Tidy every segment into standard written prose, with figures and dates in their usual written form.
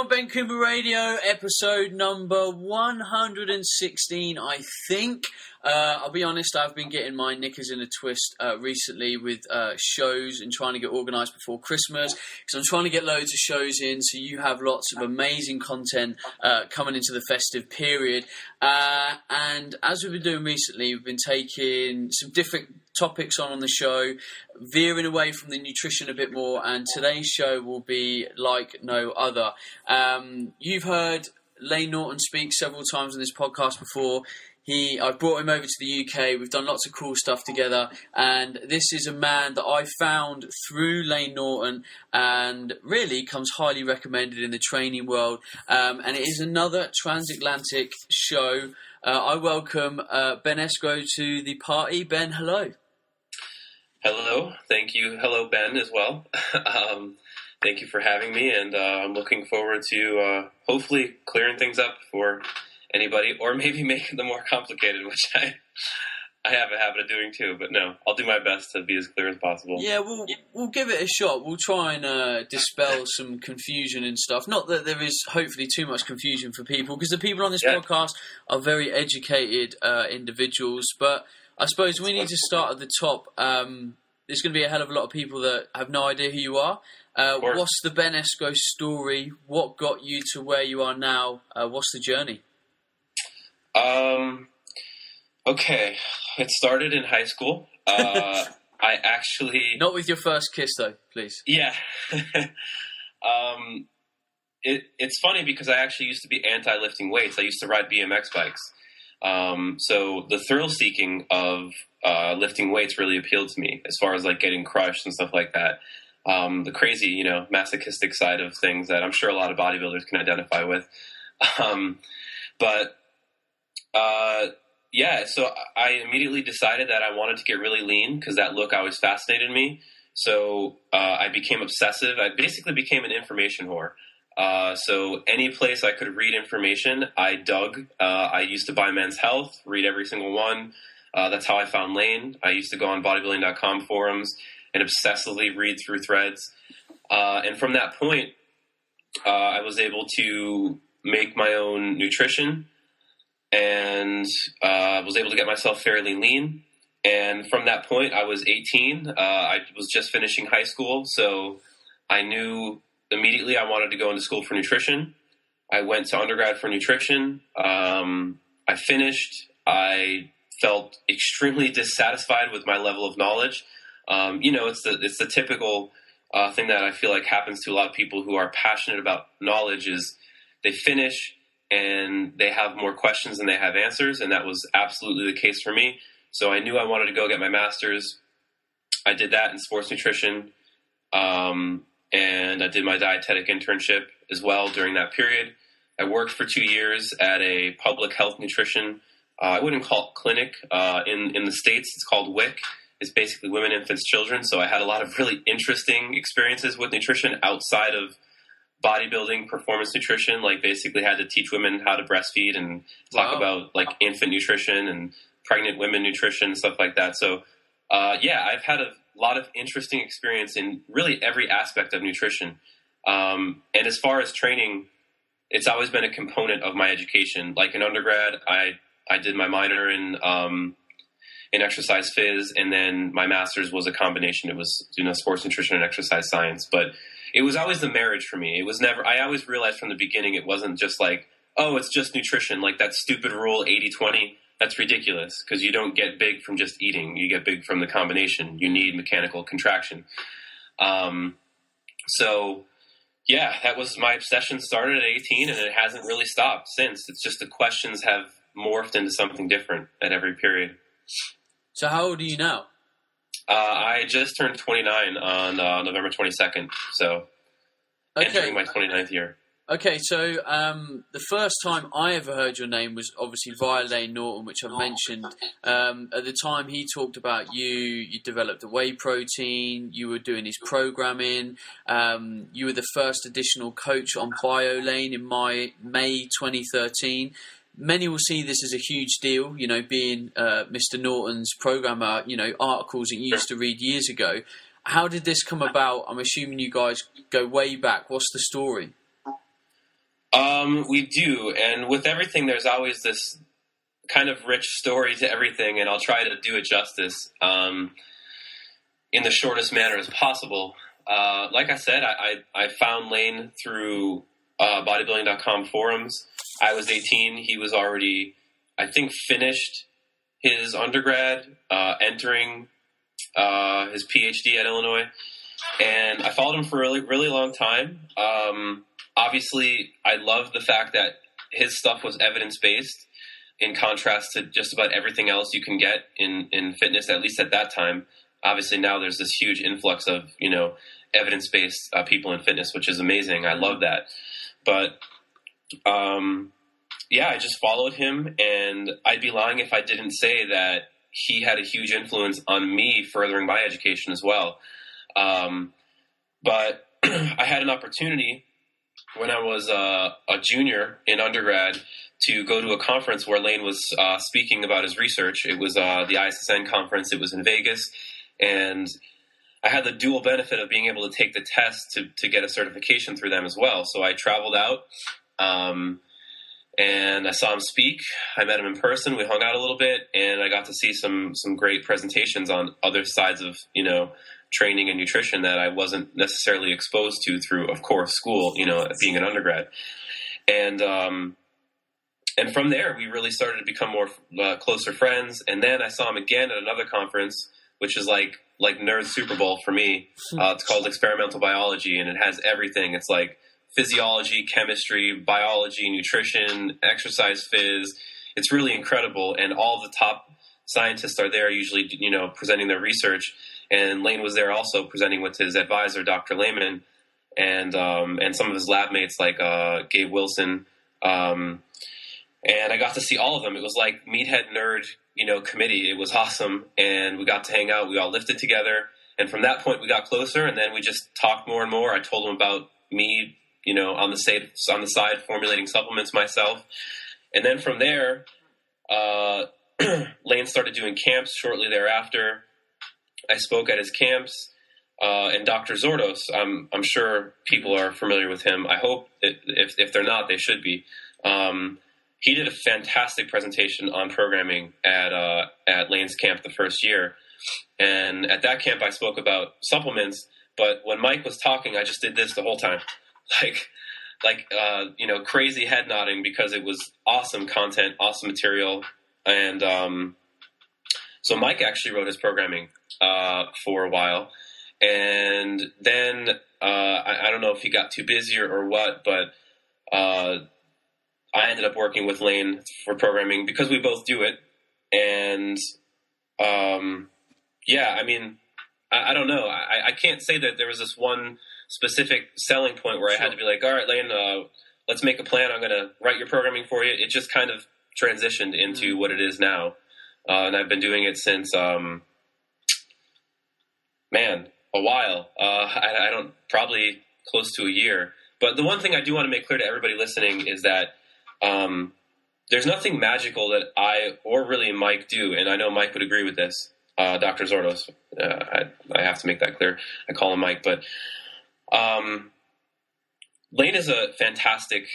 on Ben Cooper Radio, episode number 116, I think. I'll be honest, I've been getting my knickers in a twist recently with shows and trying to get organised before Christmas, because I'm trying to get loads of shows in, so you have lots of amazing content coming into the festive period. And as we've been doing recently, we've been taking some different topics on the show, veering away from the nutrition a bit more, and today's show will be like no other. You've heard Lane Norton speak several times on this podcast before. I've brought him over to the UK. We've done lots of cool stuff together, and this is a man that I found through Lane Norton and really comes highly recommended in the training world. And it is another transatlantic show. I welcome Ben Esgro to the party. Ben, hello. Hello, thank you. Hello, Ben, as well. Thank you for having me, and I'm looking forward to hopefully clearing things up for anybody, or maybe making them more complicated, which I have a habit of doing too. But no, I'll do my best to be as clear as possible. Yeah, we'll give it a shot. We'll try and dispel some confusion and stuff. Not that there is hopefully too much confusion for people, because the people on this podcast are very educated individuals, but I suppose we need to start at the top. There's going to be a hell of a lot of people that have no idea who you are. What's the Ben Esgro story? What got you to where you are now? What's the journey? Okay. It started in high school. I actually... Not with your first kiss, though, please. Yeah. It's funny because I actually used to be anti-lifting weights. I used to ride BMX bikes. So the thrill-seeking of lifting weights really appealed to me, as far as like getting crushed and stuff like that. The crazy, masochistic side of things that I'm sure a lot of bodybuilders can identify with. So I immediately decided that I wanted to get really lean because that look always fascinated me. So I became obsessive. I basically became an information whore. So any place I could read information, I dug. I used to buy Men's Health, read every single one. That's how I found Lane. I used to go on bodybuilding.com forums and obsessively read through threads. And from that point, I was able to make my own nutrition and was able to get myself fairly lean. And from that point, I was 18. I was just finishing high school, so I knew immediately I wanted to go into school for nutrition. I went to undergrad for nutrition. I finished. I felt extremely dissatisfied with my level of knowledge. It's the typical thing that I feel like happens to a lot of people who are passionate about knowledge is they finish and they have more questions than they have answers, and that was absolutely the case for me. So I knew I wanted to go get my master's. I did that in sports nutrition, and I did my dietetic internship as well during that period. I worked for 2 years at a public health nutrition. I wouldn't call it clinic. In the States, it's called WIC. It's basically women, infants, children. So I had a lot of really interesting experiences with nutrition outside of bodybuilding, performance nutrition. Like basically had to teach women how to breastfeed and talk about like infant nutrition and pregnant women nutrition and stuff like that. So I've had a lot of interesting experience in really every aspect of nutrition. And as far as training, it's always been a component of my education. Like in undergrad, I did my minor in exercise phys, and then my master's was a combination. It was sports nutrition and exercise science, but it was always the marriage for me. It was never, I always realized from the beginning, it wasn't just like, oh, it's just nutrition. Like that stupid rule 80-20, that's ridiculous because you don't get big from just eating. You get big from the combination. You need mechanical contraction. That was my obsession. Started at 18 and it hasn't really stopped since. It's just the questions have morphed into something different at every period. So how old are you now? I just turned 29 on November 22nd, so entering my 29th year. Okay, so the first time I ever heard your name was obviously via Lane Norton, which I've mentioned. At the time he talked about you developed a whey protein, you were doing his programming, you were the first additional coach on BioLane in May 2013. Many will see this as a huge deal, being Mr. Norton's programmer, articles that you used to read years ago. How did this come about? I'm assuming you guys go way back. What's the story? We do, and with everything, there's always this kind of rich story to everything, and I'll try to do it justice in the shortest manner as possible. Like I said, I found Lane through bodybuilding.com forums. I was 18. He was already, I think, finished his undergrad, entering his PhD at Illinois, and I followed him for a really, really long time. Obviously, I love the fact that his stuff was evidence-based in contrast to just about everything else you can get in fitness, at least at that time. Obviously, now there's this huge influx of, evidence-based people in fitness, which is amazing. I love that. But, I just followed him, and I'd be lying if I didn't say that he had a huge influence on me furthering my education as well. But I had an opportunity when I was a junior in undergrad to go to a conference where Lane was speaking about his research. It was the ISSN conference. It was in Vegas, and I had the dual benefit of being able to take the test to get a certification through them as well. So I traveled out, and I saw him speak. I met him in person. We hung out a little bit, and I got to see some great presentations on other sides of, training and nutrition that I wasn't necessarily exposed to through, of course, school, being an undergrad. And from there, we really started to become more closer friends. And then I saw him again at another conference, which is like Nerd Super Bowl for me. It's called Experimental Biology, and it has everything. It's like physiology, chemistry, biology, nutrition, exercise phys. It's really incredible. And all the top scientists are there usually, presenting their research. And Lane was there also presenting with his advisor, Dr. Lehman, and some of his lab mates like Gabe Wilson. And I got to see all of them. It was like Meathead Nerd, committee. It was awesome. And we got to hang out. We all lifted together. And from that point, we got closer. And then we just talked more and more. I told him about me, on the side, formulating supplements myself. And then from there, Lane started doing camps shortly thereafter. I spoke at his camps, and Dr. Zordos, I'm sure people are familiar with him. I hope if they're not, they should be. He did a fantastic presentation on programming at Lane's camp the first year. And at that camp, I spoke about supplements, but when Mike was talking, I just did this the whole time. Crazy head nodding because it was awesome content, awesome material. And so Mike actually wrote his programming for a while. And then I don't know if he got too busy or what, but I ended up working with Lane for programming because we both do it. And I don't know. I can't say that there was this one specific selling point where I had to be like, all right, Lane, let's make a plan. I'm going to write your programming for you. It just kind of transitioned into what it is now. And I've been doing it since, a while. I don't, probably close to a year. But the one thing I do want to make clear to everybody listening is that there's nothing magical that I or really Mike do. And I know Mike would agree with this. Dr. Zordos. I have to make that clear. I call him Mike. But Lane is a fantastic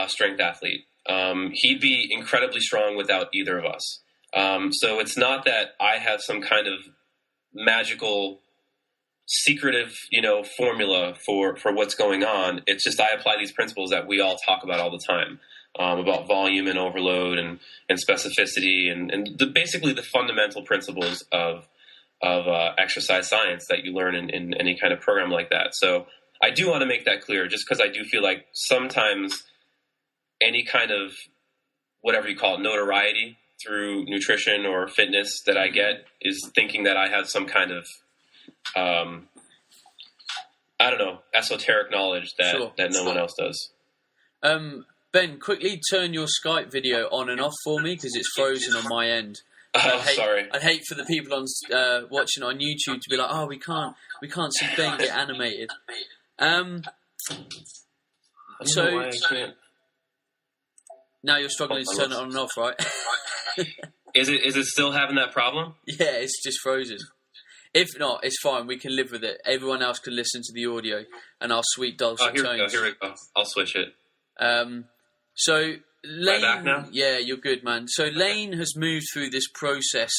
strength athlete. He'd be incredibly strong without either of us. So it's not that I have some kind of magical, secretive, formula for what's going on. It's just I apply these principles that we all talk about all the time, about volume and overload and specificity and basically the fundamental principles of exercise science that you learn in any kind of program like that. So I do want to make that clear, just because I do feel like sometimes any kind of whatever you call it, notoriety through nutrition or fitness that I get is thinking that I have some kind of, esoteric knowledge that no one else does. Ben, quickly turn your Skype video on and off for me because it's frozen on my end. Sorry. I'd hate for the people on watching on YouTube to be like, "Oh, we can't see Ben get animated." So now you're struggling to turn it on and off, right? Is it still having that problem? Yeah, it's just frozen. If not, it's fine. We can live with it. Everyone else can listen to the audio and our sweet dulcet tones. Here we go. I'll switch it. So Am I back now? yeah, you're good, man. So Lane has moved through this process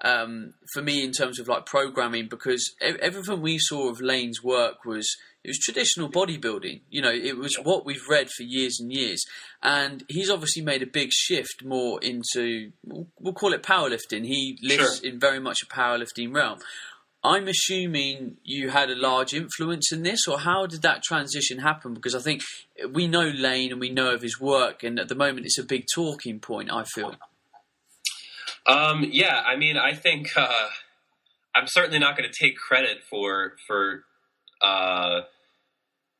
for me in terms of like programming, because everything we saw of Lane's work was traditional bodybuilding. You know, it was what we've read for years and years, and he's obviously made a big shift more into, we'll call it powerlifting. He lives in very much a powerlifting realm. I'm assuming you had a large influence in this, or how did that transition happen? Because I think we know Lane and we know of his work, and at the moment it's a big talking point, I feel. Yeah, I mean, I think I'm certainly not going to take credit for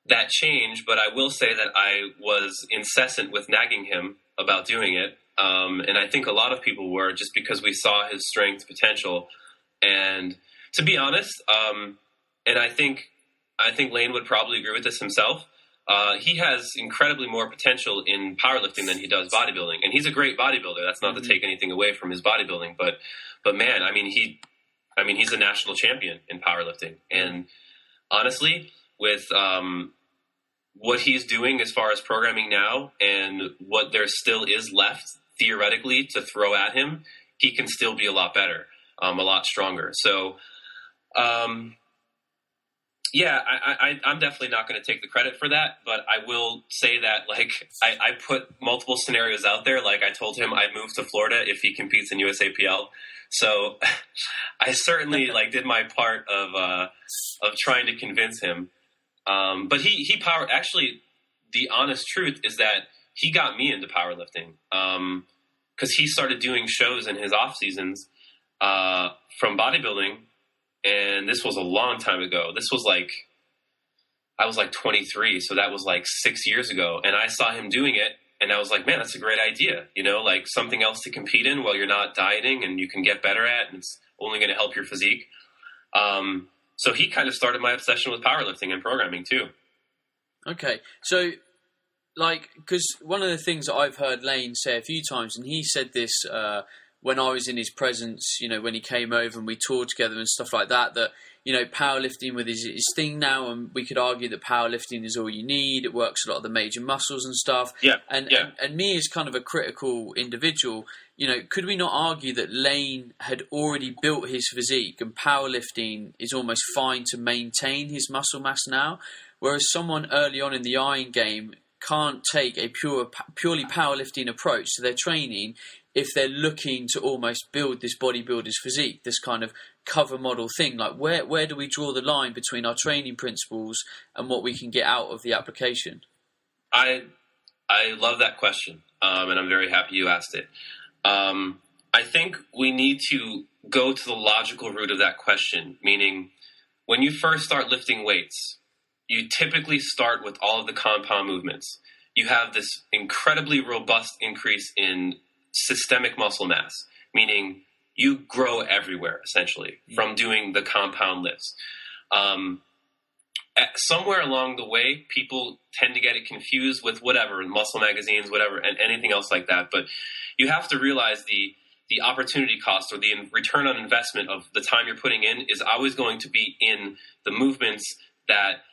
that change, but I will say that I was incessant with nagging him about doing it, and I think a lot of people were, just because we saw his strength potential. And to be honest, and I think Lane would probably agree with this himself, he has incredibly more potential in powerlifting than he does bodybuilding, and he's a great bodybuilder. That's not to take anything away from his bodybuilding, but man, I mean, he's a national champion in powerlifting, and honestly, with what he's doing as far as programming now and what there still is left theoretically to throw at him, he can still be a lot better, a lot stronger. So, yeah, I'm definitely not going to take the credit for that, but I will say that, like, I put multiple scenarios out there. Like, I told him I'd move to Florida if he competes in USAPL. So I certainly did my part of trying to convince him. But actually, the honest truth is that he got me into powerlifting, because he started doing shows in his off seasons from bodybuilding. And this was a long time ago. This was I was 23, so that was 6 years ago. And I saw him doing it, and I was like, man, that's a great idea. You know, like something else to compete in while you're not dieting and you can get better at, and it's only going to help your physique. So he kind of started my obsession with powerlifting and programming too. Okay, so because one of the things that I've heard Lane say a few times, and he said this when I was in his presence, you know, when he came over and we toured together and stuff like that, you know, powerlifting with his thing now, and we could argue that powerlifting is all you need. It works a lot of the major muscles and stuff. Yeah. And me as kind of a critical individual, you know, could we not argue that Lane had already built his physique and powerlifting is almost fine to maintain his muscle mass now, whereas someone early on in the iron game can't take a purely powerlifting approach to their training if they're looking to almost build this bodybuilder's physique, this kind of cover model thing? Like, where do we draw the line between our training principles and what we can get out of the application? I love that question, and I'm very happy you asked it. I think we need to go to the logical root of that question, meaning when you first start lifting weights, you typically start with all of the compound movements. You have this incredibly robust increase in systemic muscle mass, meaning you grow everywhere, essentially, from doing the compound lifts. Somewhere along the way, people tend to get it confused with whatever, muscle magazines, whatever, and anything else like that. But you have to realize the opportunity cost, or the return on investment of the time you're putting in, is always going to be in the movements that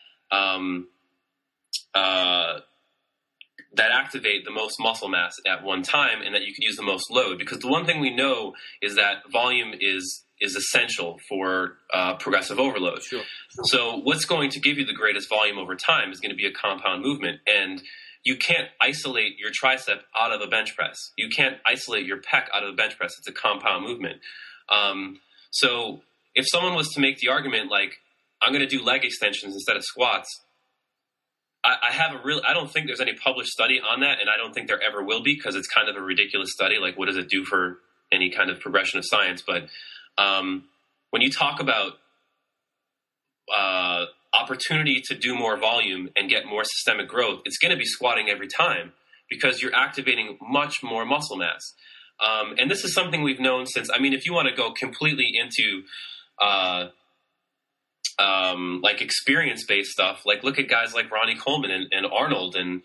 that activate the most muscle mass at one time, and that you can use the most load. Because the one thing we know is that volume is essential for progressive overload. Sure. So what's going to give you the greatest volume over time is going to be a compound movement. And you can't isolate your tricep out of a bench press. You can't isolate your pec out of a bench press. It's a compound movement. So if someone was to make the argument like, I'm going to do leg extensions instead of squats, I don't think there's any published study on that, and I don't think there ever will be, because it's kind of a ridiculous study. Like, what does it do for any kind of progression of science? But when you talk about opportunity to do more volume and get more systemic growth, it's going to be squatting every time, because you're activating much more muscle mass. And this is something we've known since, I mean, if you want to go completely into like experience-based stuff, like look at guys like Ronnie Coleman and Arnold and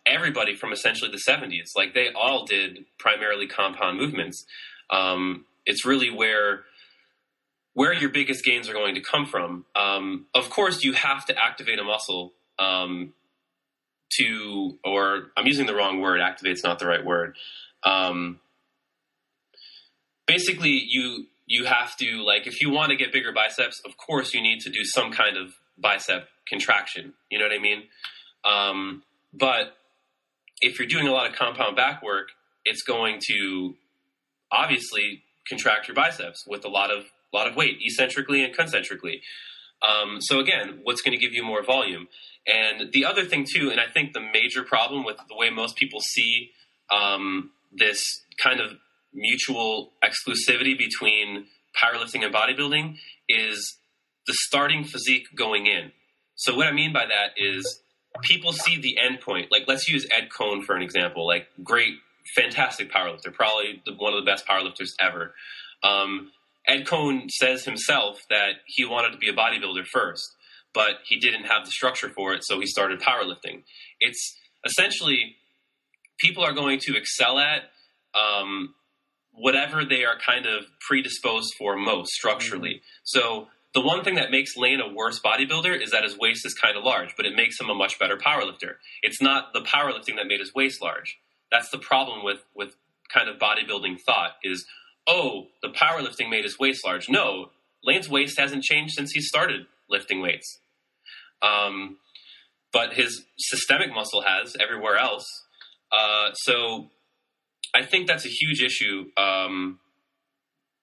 everybody from essentially the 70s. Like, they all did primarily compound movements. It's really where your biggest gains are going to come from. Of course, you have to activate a muscle or I'm using the wrong word, activate's not the right word. Basically, you have to, like, if you want to get bigger biceps, of course you need to do some kind of bicep contraction. You know what I mean? But if you're doing a lot of compound back work, it's going to obviously contract your biceps with a lot of weight, eccentrically and concentrically. So again, what's going to give you more volume? And the other thing too, and I think the major problem with the way most people see this kind of mutual exclusivity between powerlifting and bodybuilding is the starting physique going in. So what I mean by that is people see the end point. Like, let's use Ed Cohn for an example. Like, great, fantastic powerlifter, probably one of the best powerlifters ever. Ed Cohn says himself that he wanted to be a bodybuilder first, but he didn't have the structure for it, so he started powerlifting. It's essentially, people are going to excel at whatever they are kind of predisposed for most structurally. So the one thing that makes Lane a worse bodybuilder is that his waist is kind of large, but it makes him a much better powerlifter. It's not the powerlifting that made his waist large. That's the problem with kind of bodybuilding thought is, oh, the powerlifting made his waist large. No, Lane's waist hasn't changed since he started lifting weights. But his systemic muscle has everywhere else. So I think that's a huge issue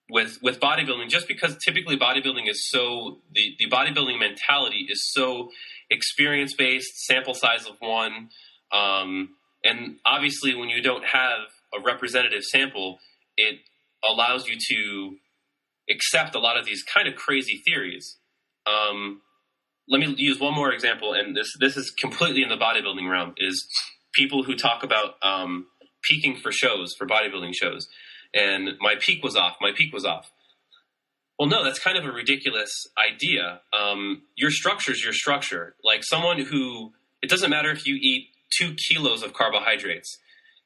with bodybuilding, just because typically bodybuilding is so, the bodybuilding mentality is so experience-based, sample size of one. And obviously when you don't have a representative sample, it allows you to accept a lot of these kind of crazy theories. Let me use one more example, and this is completely in the bodybuilding realm, is people who talk about peaking for shows, for bodybuilding shows. And my peak was off. Well, no, that's kind of a ridiculous idea. Your structure's your structure. Like someone who, it doesn't matter if you eat 2 kilos of carbohydrates.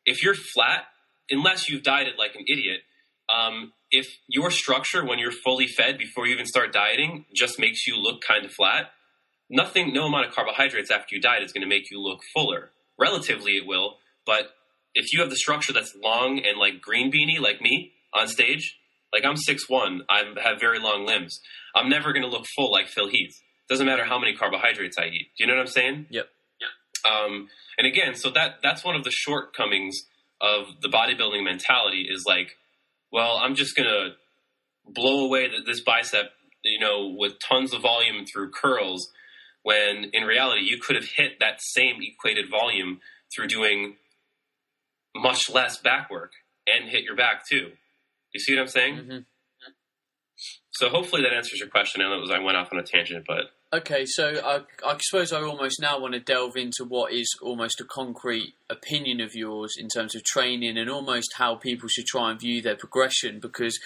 If you're flat, unless you've dieted like an idiot, if your structure when you're fully fed before you even start dieting just makes you look kind of flat, no amount of carbohydrates after you diet is going to make you look fuller. Relatively it will, but if you have the structure that's long and like green beanie like me on stage, like I'm 6'1", I have very long limbs, I'm never going to look full like Phil Heath. Doesn't matter how many carbohydrates I eat. Do you know what I'm saying? Yep. And again, so that's one of the shortcomings of the bodybuilding mentality is like, well, I'm just going to blow away this bicep, with tons of volume through curls, when in reality you could have hit that same equated volume through doing much less back work and hit your back too. You see what I'm saying? Mm-hmm. So hopefully that answers your question. I went off on a tangent, but... Okay, so I suppose I almost now want to delve into what is almost a concrete opinion of yours in terms of training and almost how people should try and view their progression, because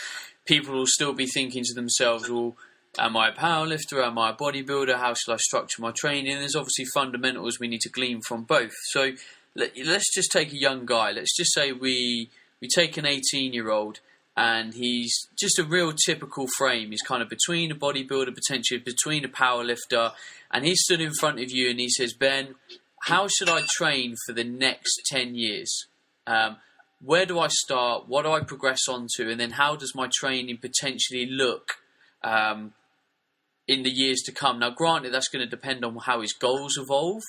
people will still be thinking to themselves, well, am I a powerlifter? Am I a bodybuilder? How should I structure my training? There's obviously fundamentals we need to glean from both. So let's just take a young guy. Let's just say we take an 18-year-old and he's just a real typical frame. He's kind of between a bodybuilder, potentially between a powerlifter, and he stood in front of you and he says, Ben, how should I train for the next 10 years? Where do I start? What do I progress onto? And then how does my training potentially look in the years to come? Now, granted, that's going to depend on how his goals evolve,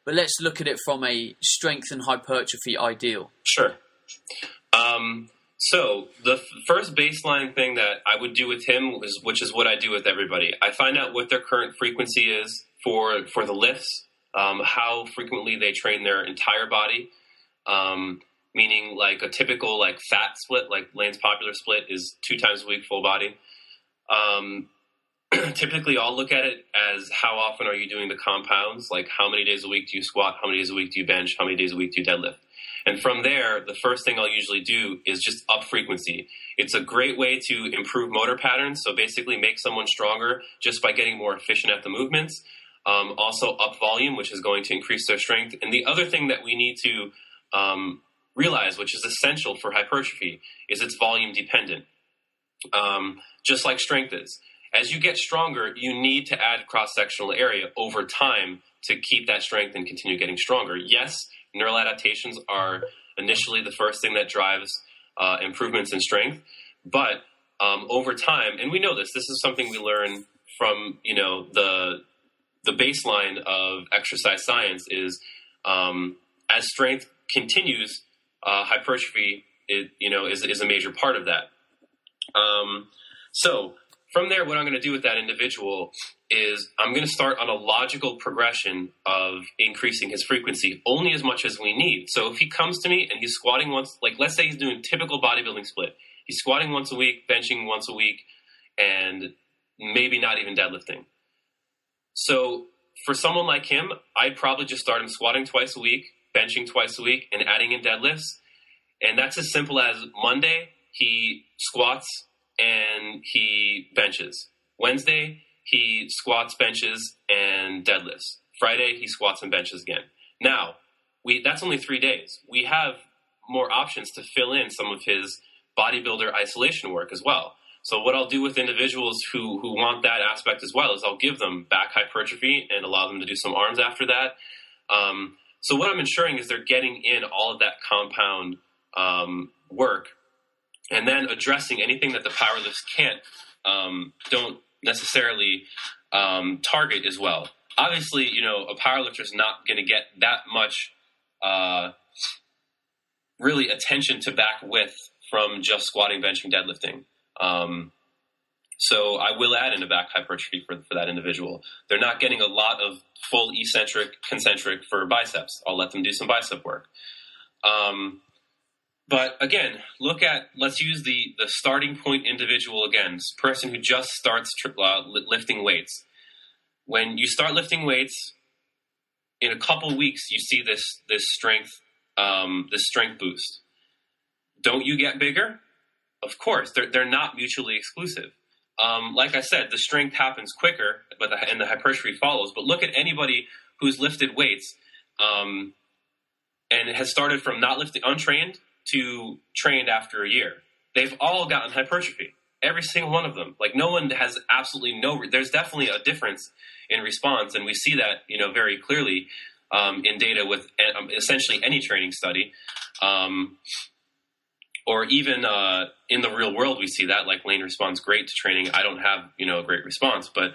but let's look at it from a strength and hypertrophy ideal. Sure. So the first baseline thing that I would do with him, which is what I do with everybody, I find out what their current frequency is for the lifts, how frequently they train their entire body, meaning like a typical like fat split, like Lane's popular split is 2 times a week full body. Typically I'll look at it as how often are you doing the compounds, like how many days a week do you squat, how many days a week do you bench, how many days a week do you deadlift. And from there, the first thing I'll usually do is just up frequency. It's a great way to improve motor patterns, so basically make someone stronger just by getting more efficient at the movements. Also up volume, which is going to increase their strength. And the other thing that we need to realize, which is essential for hypertrophy, is it's volume dependent, just like strength is. As you get stronger, you need to add cross-sectional area over time to keep that strength and continue getting stronger. Yes, neural adaptations are initially the first thing that drives improvements in strength, but over time, and we know this is something we learn from, the baseline of exercise science is, as strength continues, hypertrophy is a major part of that. So from there, what I'm going to do with that individual is I'm going to start on a logical progression of increasing his frequency only as much as we need. So if he comes to me and he's squatting once, like let's say he's doing typical bodybuilding split, he's squatting once a week, benching once a week, and maybe not even deadlifting. So for someone like him, I'd probably just start him squatting twice a week, benching twice a week, and adding in deadlifts. And that's as simple as Monday, he squats and he benches. Wednesday, he squats, benches, and deadlifts. Friday, he squats and benches again. Now, that's only 3 days. We have more options to fill in some of his bodybuilder isolation work as well. So what I'll do with individuals who want that aspect as well is I'll give them back hypertrophy and allow them to do some arms after that. So what I'm ensuring is they're getting in all of that compound work, and then addressing anything that the powerlifts don't necessarily target as well. Obviously, a powerlifter is not going to get that much really attention to back width from just squatting, benching, deadlifting. So I will add in a back hypertrophy for that individual. They're not getting a lot of full eccentric, concentric for biceps. I'll let them do some bicep work. But again, let's use the starting point individual again, this person who just starts lifting weights. When you start lifting weights, in a couple weeks, you see this strength boost. Don't you get bigger? Of course, they're not mutually exclusive. Like I said, the strength happens quicker, and the hypertrophy follows. But look at anybody who's lifted weights and has started from not lifting, untrained, to trained after a year. They've all gotten hypertrophy. Every single one of them. Like no one has absolutely there's definitely a difference in response, and we see that very clearly in data with essentially any training study. Or even in the real world, we see that, like Lane responds great to training. I don't have, a great response, but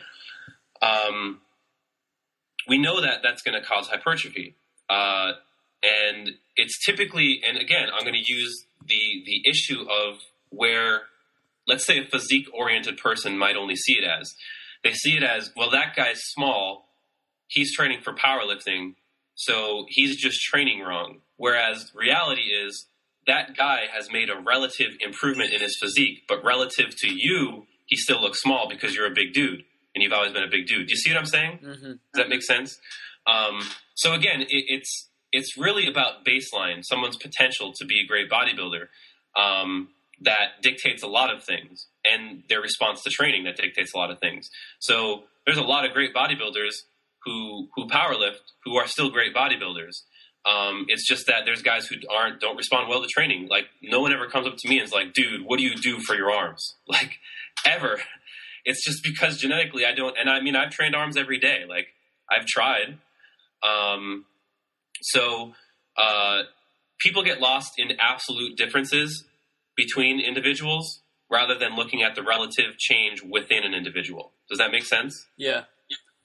we know that that's going to cause hypertrophy. And it's typically, and again, I'm going to use the issue of where, let's say a physique-oriented person might only see it as. They see it as, well, that guy's small, he's training for powerlifting, so he's just training wrong. Whereas reality is, that guy has made a relative improvement in his physique, but relative to you, he still looks small because you're a big dude, and you've always been a big dude. Do you see what I'm saying? Mm-hmm. Does that make sense? So again, it's really about baseline, someone's potential to be a great bodybuilder, that dictates a lot of things, and their response to training that dictates a lot of things. So there's a lot of great bodybuilders who powerlift who are still great bodybuilders. It's just that there's guys who don't respond well to training. Like no one ever comes up to me and is like, dude, what do you do for your arms? Like ever. It's just because genetically I don't, and I mean, I've trained arms every day. Like I've tried. So people get lost in absolute differences between individuals rather than looking at the relative change within an individual. Does that make sense? Yeah.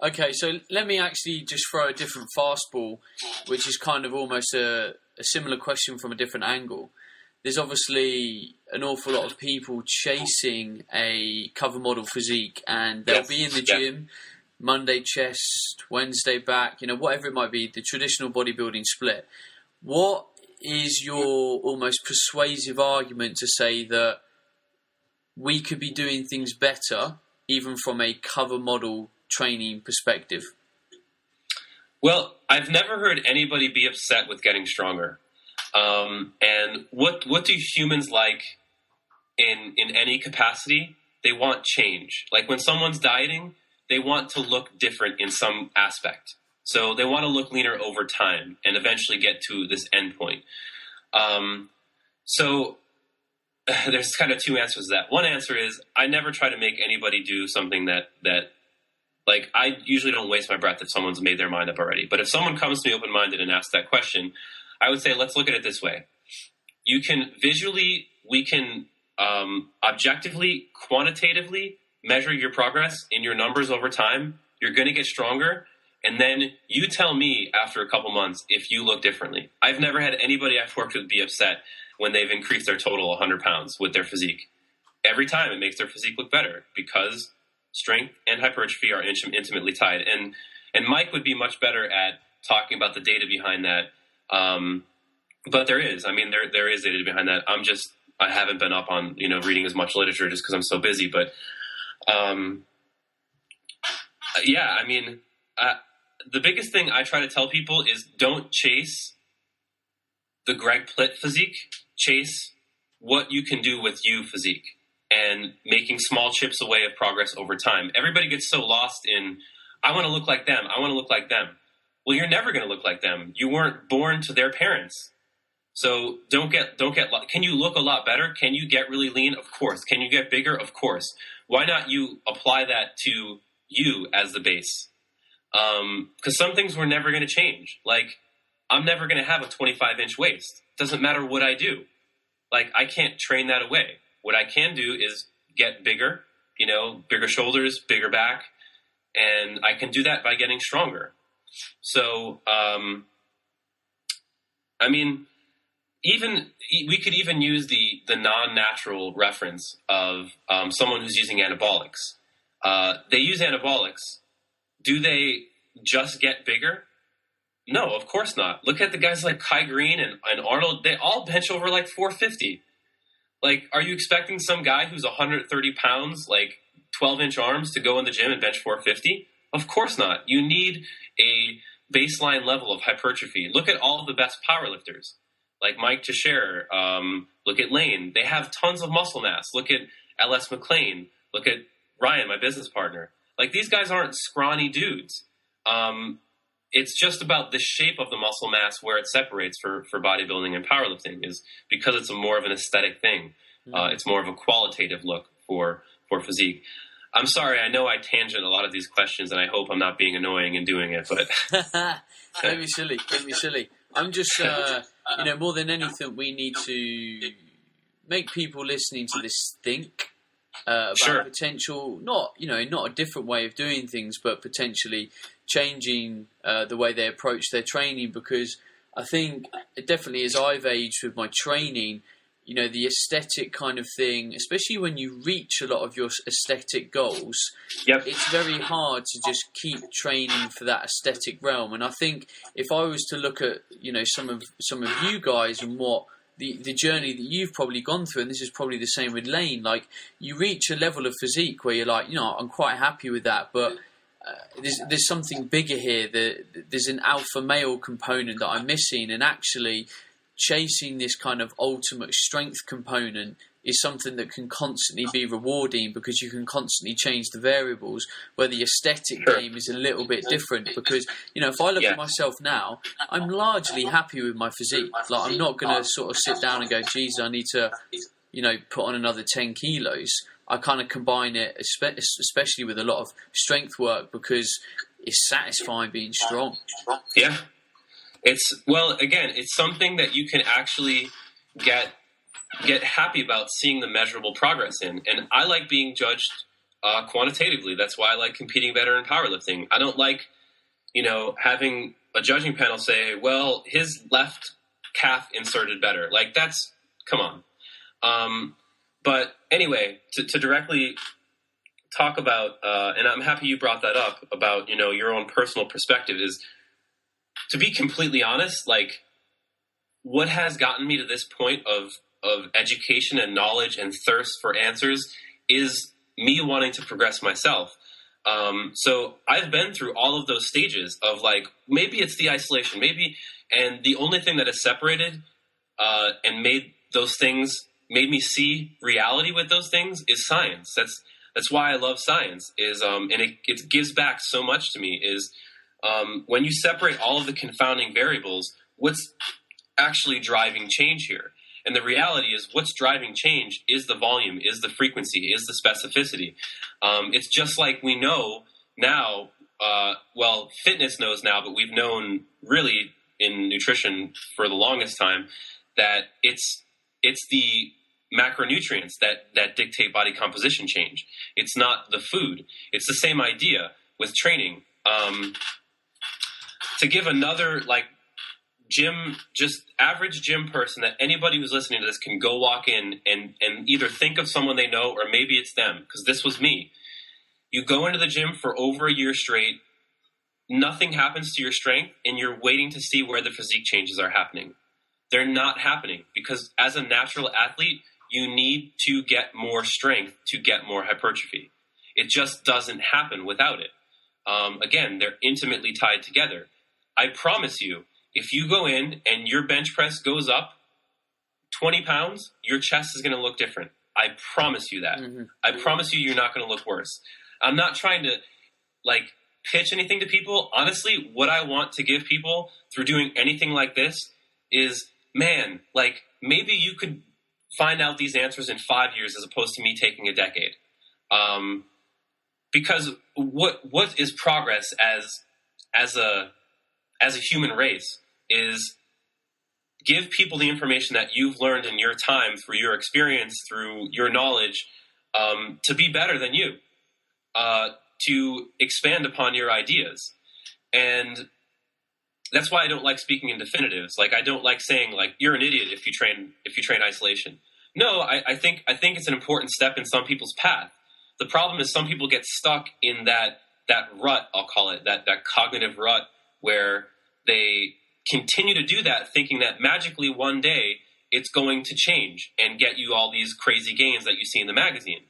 Okay, so let me actually just throw a different fastball, which is kind of almost a similar question from a different angle. There's obviously an awful lot of people chasing a cover model physique, and they'll be in the gym, Monday chest, Wednesday back, whatever it might be, the traditional bodybuilding split. What is your almost persuasive argument to say that we could be doing things better, even from a cover model training perspective? Well, I've never heard anybody be upset with getting stronger. And what do humans like in any capacity? They want change. Like when someone's dieting, they want to look different in some aspect. So they want to look leaner over time and eventually get to this endpoint. So there's kind of two answers to that. One answer is I never try to make anybody do something that Like, I usually don't waste my breath if someone's made their mind up already. But if someone comes to me open-minded and asks that question, I would say, let's look at it this way. We can objectively, quantitatively measure your progress in your numbers over time. You're going to get stronger. And then you tell me after a couple months if you look differently. I've never had anybody I've worked with be upset when they've increased their total 100 pounds with their physique. Every time it makes their physique look better because strength and hypertrophy are intimately tied. And Mike would be much better at talking about the data behind that. But there is. I mean, there is data behind that. I haven't been up on, reading as much literature just because I'm so busy. But yeah, I mean, the biggest thing I try to tell people is don't chase the Greg Plitt physique. Chase what you can do with you physique and making small chips away of progress over time. Everybody gets so lost in, I want to look like them. I want to look like them. Well, you're never going to look like them. You weren't born to their parents. So don't get, can you look a lot better? Can you get really lean? Of course. Can you get bigger? Of course. Why not you apply that to you as the base? Because some things we're never going to change. Like, I'm never going to have a 25-inch waist. Doesn't matter what I do. Like, I can't train that away. What I can do is get bigger, bigger shoulders, bigger back, and I can do that by getting stronger. So, I mean, we could even use the non-natural reference of someone who's using anabolics. They use anabolics. Do they just get bigger? No, of course not. Look at the guys like Kai Green and Arnold. They all bench over like 450. Like, are you expecting some guy who's 130 pounds, like 12-inch arms, to go in the gym and bench 450? Of course not. You need a baseline level of hypertrophy. Look at all of the best powerlifters, like Mike Teixeira. Look at Lane. They have tons of muscle mass. Look at L.S. McLean. Look at Ryan, my business partner. Like, these guys aren't scrawny dudes. It's just about the shape of the muscle mass where it separates for bodybuilding and powerlifting is because it's more of an aesthetic thing. It's more of a qualitative look for physique. I'm sorry, I know I tangent a lot of these questions, and I hope I'm not being annoying in doing it, but... Don't be silly. I'm just, more than anything, we need to make people listening to this think about potential, not a different way of doing things, but potentially changing the way they approach their training, because I think definitely as I've aged with my training, the aesthetic kind of thing, especially when you reach a lot of your aesthetic goals, it's very hard to just keep training for that aesthetic realm. And I think if I was to look at, some of you guys and what the journey that you've probably gone through, and this is probably the same with Lane, like, you reach a level of physique where you're like, I'm quite happy with that, but there's something bigger here. There's an alpha male component that I'm missing, and actually chasing this kind of ultimate strength component is something that can constantly be rewarding, because you can constantly change the variables, where the aesthetic game is a little bit different. Because, if I look at myself now, I'm largely happy with my physique. Like, I'm not going to sort of sit down and go, geez, I need to, put on another 10 kilos. I kind of combine it, especially with a lot of strength work, because it's satisfying being strong. Yeah. It's something that you can actually get happy about seeing the measurable progress in. And I like being judged quantitatively. That's why I like competing better in powerlifting. I don't like, having a judging panel say, well, his left calf inserted better. Like, that's, come on. But anyway, to directly talk about, and I'm happy you brought that up, about, your own personal perspective, is to be completely honest, like, what has gotten me to this point of education and knowledge and thirst for answers is me wanting to progress myself. So I've been through all of those stages of, like, maybe it's the isolation, and the only thing that has separated and made me see reality with those things is science. That's why I love science, and it gives back so much to me, is when you separate all of the confounding variables, what's actually driving change here? And the reality is, what's driving change is the volume, is the frequency, is the specificity. It's just like we know now, fitness knows now, but we've known really in nutrition for the longest time that it's the macronutrients that dictate body composition change. It's not the food. It's the same idea with training. To give another average gym person that anybody who's listening to this can go walk in and either think of someone they know or maybe it's them, because this was me. You go into the gym for over a year straight, nothing happens to your strength, and you're waiting to see where the physique changes are happening. They're not happening because as a natural athlete, you need to get more strength to get more hypertrophy. It just doesn't happen without it. Again, they're intimately tied together. I promise you, if you go in and your bench press goes up 20 pounds, your chest is going to look different. I promise you that. Mm-hmm. I promise you, you're not going to look worse. I'm not trying to pitch anything to people. Honestly, what I want to give people through doing anything like this is, man, maybe you could find out these answers in 5 years as opposed to me taking a decade. Because what is progress as a human race is give people the information that you've learned in your time through your experience, through your knowledge, to be better than you, to expand upon your ideas. And that's why I don't like speaking in definitives. I don't like saying you're an idiot if you train isolation. No, I think it's an important step in some people's path. The problem is some people get stuck in that rut, I'll call it, that cognitive rut, where they continue to do that thinking that magically one day it's going to change and get you all these crazy gains that you see in the magazine.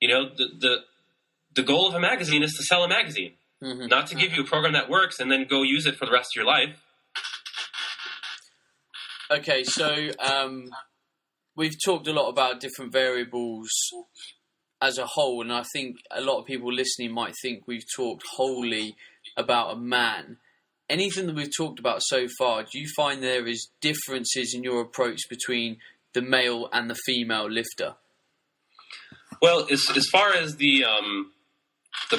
You know, the goal of a magazine is to sell a magazine, mm-hmm. not to give you a program that works and then go use it for the rest of your life. Okay, so we've talked a lot about different variables as a whole, and I think a lot of people listening might think we've talked wholly about a man. Anything that we've talked about so far, do you find there is differences in your approach between the male and the female lifter? Well, as far as the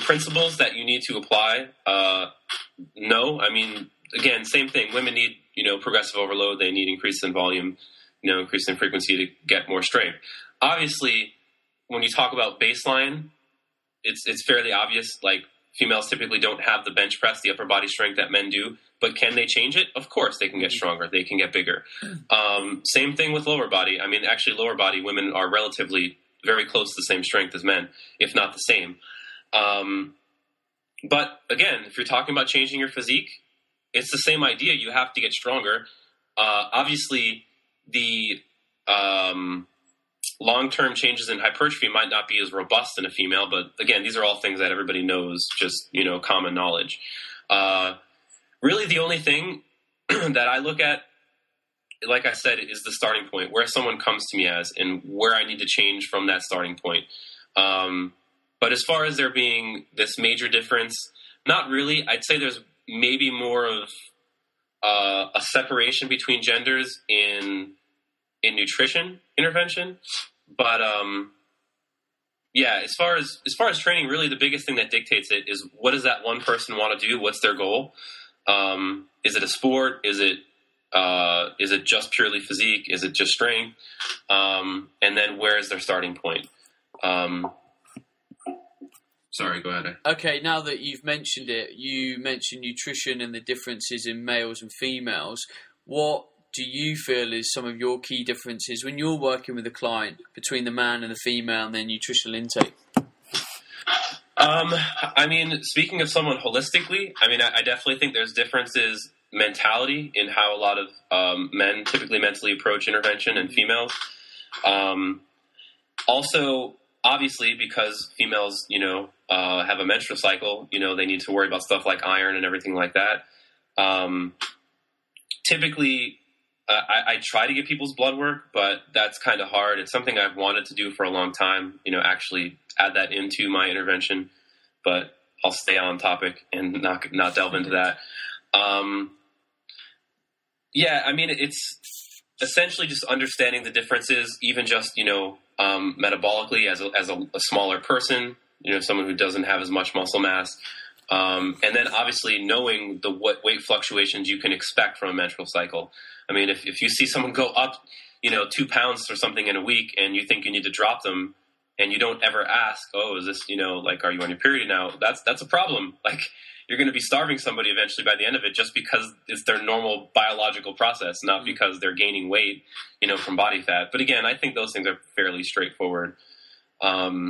principles that you need to apply, no. I mean, again, same thing. Women need, progressive overload. They need increase in volume, increase in frequency to get more strength. Obviously, when you talk about baseline, it's fairly obvious. Females typically don't have the bench press, the upper body strength that men do, but can they change it? Of course, they can get stronger. They can get bigger. Same thing with lower body. I mean, actually, lower body women are relatively very close to the same strength as men, if not the same. But again, if you're talking about changing your physique, it's the same idea. You have to get stronger. Obviously, the long-term changes in hypertrophy might not be as robust in a female, but again, these are all things that everybody knows, just, common knowledge. Really, the only thing that I look at, like I said, is the starting point, where someone comes to me as, and where I need to change from that starting point. But as far as there being this major difference, not really. I'd say there's maybe more of a separation between genders in nutrition intervention, but as far as training, really the biggest thing that dictates it is, what does that one person want to do? What's their goal? Is it a sport? Is it just purely physique? Is it just strength? And then where is their starting point? Sorry, go ahead. Okay, now that you've mentioned it, you mentioned nutrition and the differences in males and females. What do you feel is some of your key differences when you're working with a client between the man and the female and their nutritional intake? I mean, speaking of someone holistically, I definitely think there's differences mentality in how a lot of men typically mentally approach intervention and females. Also, obviously, because females, have a menstrual cycle, they need to worry about stuff like iron and everything like that. Typically, I try to get people's blood work, but that's kind of hard. It's something I've wanted to do for a long time, actually add that into my intervention, but I'll stay on topic and not delve into that. It's essentially just understanding the differences, even just, metabolically as a smaller person, someone who doesn't have as much muscle mass. And then obviously knowing what weight fluctuations you can expect from a menstrual cycle. I mean, if you see someone go up, 2 pounds or something in a week, and you think you need to drop them, and you don't ever ask, oh, is this, are you on your period now? That's a problem. Like, you're going to be starving somebody eventually by the end of it, just because it's their normal biological process, not because they're gaining weight, from body fat. But again, I think those things are fairly straightforward. Okay.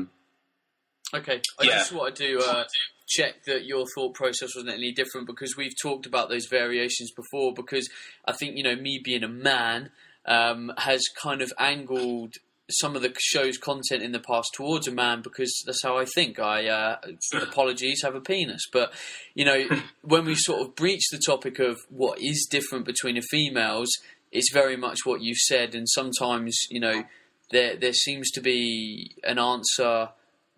I just wanted to check that your thought process wasn't any different, because we've talked about those variations before, because I think, me being a man has kind of angled some of the show's content in the past towards a man, because that's how I think. Apologies, have a penis. But, when we sort of breach the topic of what is different between the females, it's very much what you said. And sometimes, there seems to be an answer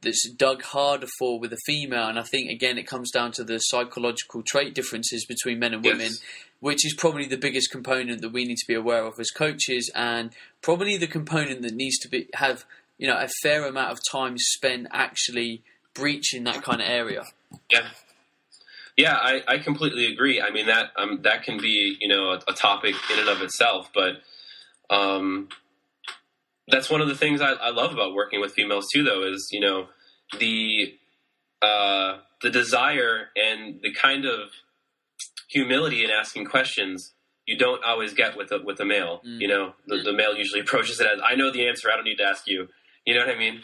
that's dug harder for with a female. And I think, again, it comes down to the psychological trait differences between men and women, which is probably the biggest component that we need to be aware of as coaches, and probably the component that needs to have a fair amount of time spent actually breaching that kind of area. Yeah, I completely agree. I mean, that can be, a topic in and of itself, but that's one of the things I love about working with females too, though, is, the desire and the kind of humility in asking questions you don't always get with a male. The male usually approaches it as, I know the answer, I don't need to ask you. You know what I mean?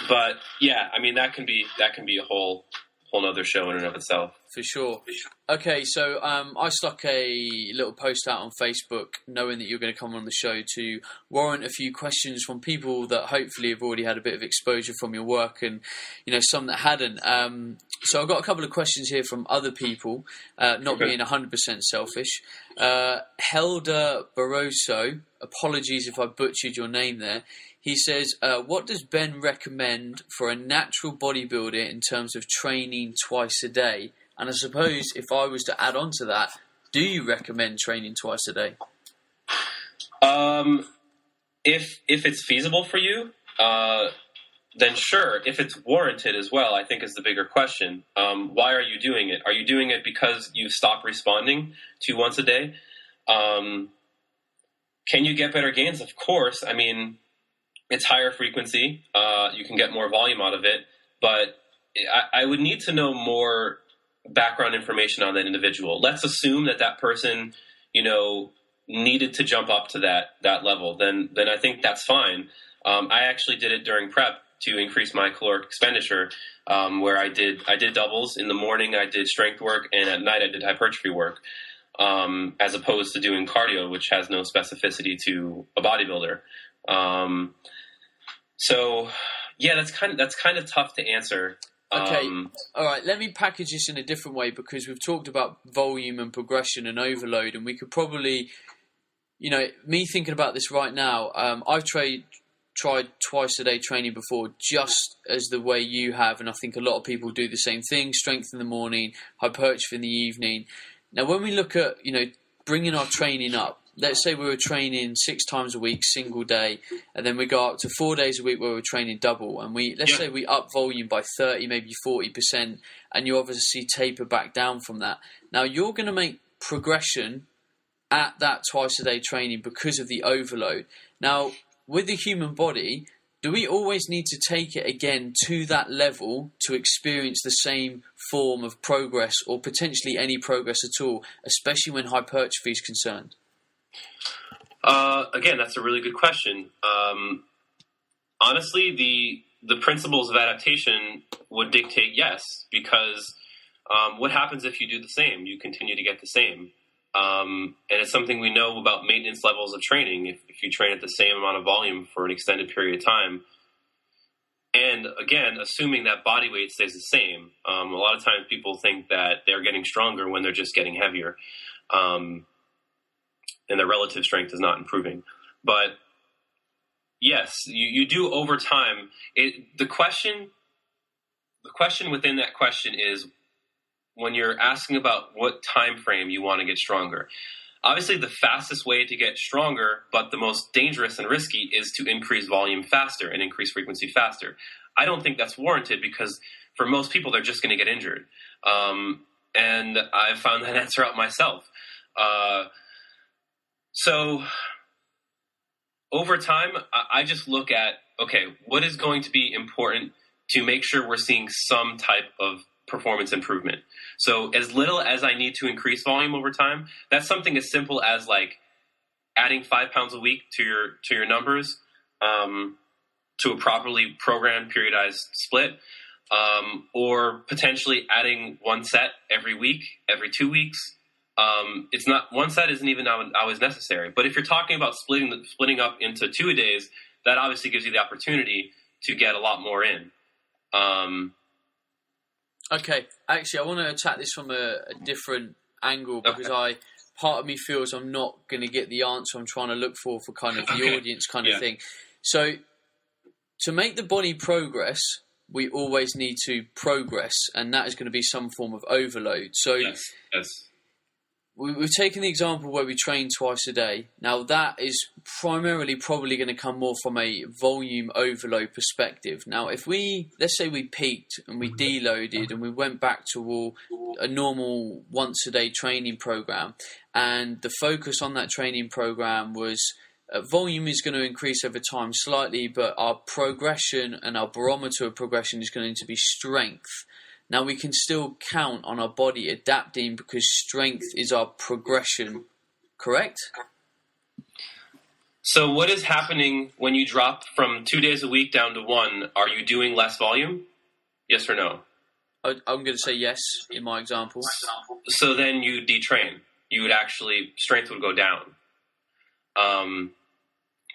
But yeah, I mean, that can be a whole nother show in and of itself. For sure. Okay, so I stuck a little post out on Facebook knowing that you're going to come on the show to warrant a few questions from people that hopefully have already had a bit of exposure from your work, and some that hadn't. So I've got a couple of questions here from other people, not being 100% selfish. Helder Barroso, apologies if I butchered your name there. He says, what does Ben recommend for a natural bodybuilder in terms of training twice a day? And I suppose if I was to add on to that, do you recommend training twice a day? If it's feasible for you, then sure. If it's warranted as well, I think is the bigger question. Why are you doing it? Are you doing it because you stopped responding to once a day? Can you get better gains? Of course. I mean, it's higher frequency. You can get more volume out of it, but I would need to know more background information on that individual. Let's assume that person, needed to jump up to that level. Then I think that's fine. I actually did it during prep to increase my caloric expenditure, where I did doubles. In the morning I did strength work, and at night I did hypertrophy work, as opposed to doing cardio, which has no specificity to a bodybuilder. So yeah, that's kind of tough to answer. Okay, all right, let me package this in a different way, because we've talked about volume and progression and overload, and we could probably, me thinking about this right now, I've tried twice a day training before, just as the way you have, and I think a lot of people do the same thing: strength in the morning, hypertrophy in the evening. Now, when we look at, bringing our training up, let's say we were training 6 times a week, single day, and then we go up to 4 days a week where we're training double, and let's say we up volume by 30, maybe 40%, and you obviously taper back down from that. Now, you're going to make progression at that twice a day training because of the overload. Now, with the human body, do we always need to take it again to that level to experience the same form of progress, or potentially any progress at all, especially when hypertrophy is concerned? Again, that's a really good question. Honestly, the principles of adaptation would dictate yes, because what happens if you do the same? You continue to get the same. And it's something we know about maintenance levels of training. If you train at the same amount of volume for an extended period of time, and again, assuming that body weight stays the same, a lot of times people think that they're getting stronger when they're just getting heavier. And their relative strength is not improving. But yes, you do over time. The question within that question is, when you're asking about what time frame you want to get stronger. Obviously, the fastest way to get stronger, but the most dangerous and risky, is to increase volume faster and increase frequency faster. I don't think that's warranted because for most people, they're just going to get injured. And I've found that answer out myself. So over time, I just look at, okay, what is going to be important to make sure we're seeing some type of performance improvement. So as little as I need to increase volume over time, that's something as simple as like adding 5 pounds a week to your numbers, to a properly programmed periodized split, or potentially adding 1 set every week, every 2 weeks. It's not, 1 set isn't even always necessary. But if you're talking about splitting up into 2-a-days, that obviously gives you the opportunity to get a lot more in. Okay, actually, I want to attack this from a different angle because part of me feels I'm not going to get the answer I'm trying to look for kind of the audience kind of thing. So, to make the body progress, we always need to progress, and that is going to be some form of overload. So, yes. We've taken the example where we train twice a day. Now, that is primarily probably going to come more from a volume overload perspective. Now, if let's say we peaked and we deloaded and we went back to a normal once-a-day training program, and the focus on that training program was volume is going to increase over time slightly, but our progression and our barometer of progression is going to be strength. Now, we can still count on our body adapting because strength is our progression, correct? So what is happening when you drop from 2 days a week down to 1? Are you doing less volume? Yes or no? I'm going to say yes in my example. So then you detrain. You would actually, strength would go down.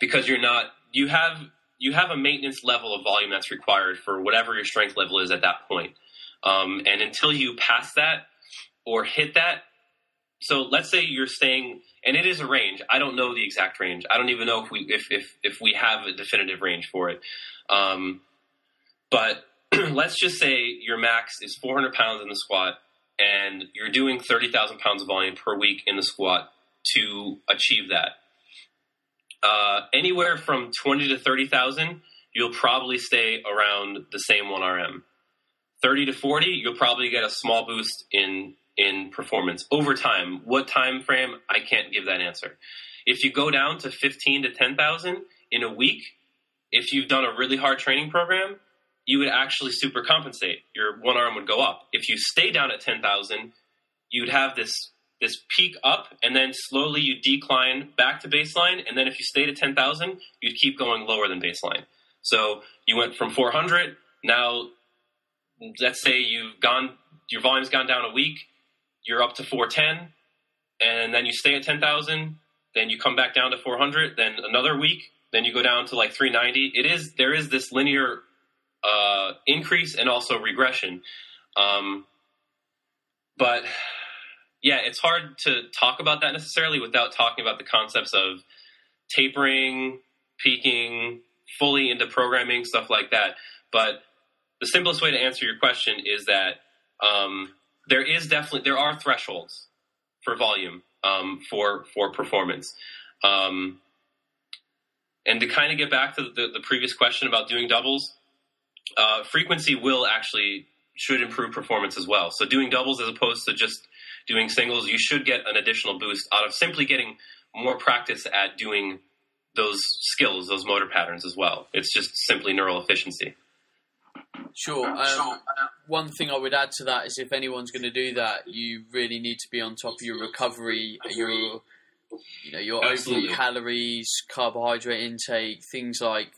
Because you have a maintenance level of volume that's required for whatever your strength level is at that point. And until you pass that or hit that, so let's say you're staying, and it is a range. I don't know the exact range. I don't even know if we have a definitive range for it. But let's just say your max is 400 pounds in the squat, and you're doing 30,000 pounds of volume per week in the squat to achieve that. Anywhere from 20 to 30,000, you'll probably stay around the same 1RM. 30 to 40, you'll probably get a small boost in performance over time. What time frame? I can't give that answer. If you go down to 15 to 10,000 in a week, if you've done a really hard training program, you would actually super compensate. Your 1RM would go up. If you stay down at 10,000, you'd have this peak up, and then slowly you decline back to baseline. And then if you stayed at 10,000, you'd keep going lower than baseline. So you went from 400, now let's say your volume's gone down a week, you're up to 410, and then you stay at 10,000, then you come back down to 400, then another week, then you go down to like 390. There is this linear increase and also regression. But yeah, it's hard to talk about that necessarily without talking about the concepts of tapering, peaking, fully into programming, stuff like that. But the simplest way to answer your question is that there are thresholds for volume for performance. And to kind of get back to the previous question about doing doubles, frequency should improve performance as well. So doing doubles as opposed to just doing singles, you should get an additional boost out of simply getting more practice at doing those skills, those motor patterns as well. It's just simply neural efficiency. Sure. One thing I would add to that is if anyone's going to do that, you really need to be on top of your recovery, your overall calories, carbohydrate intake, things like,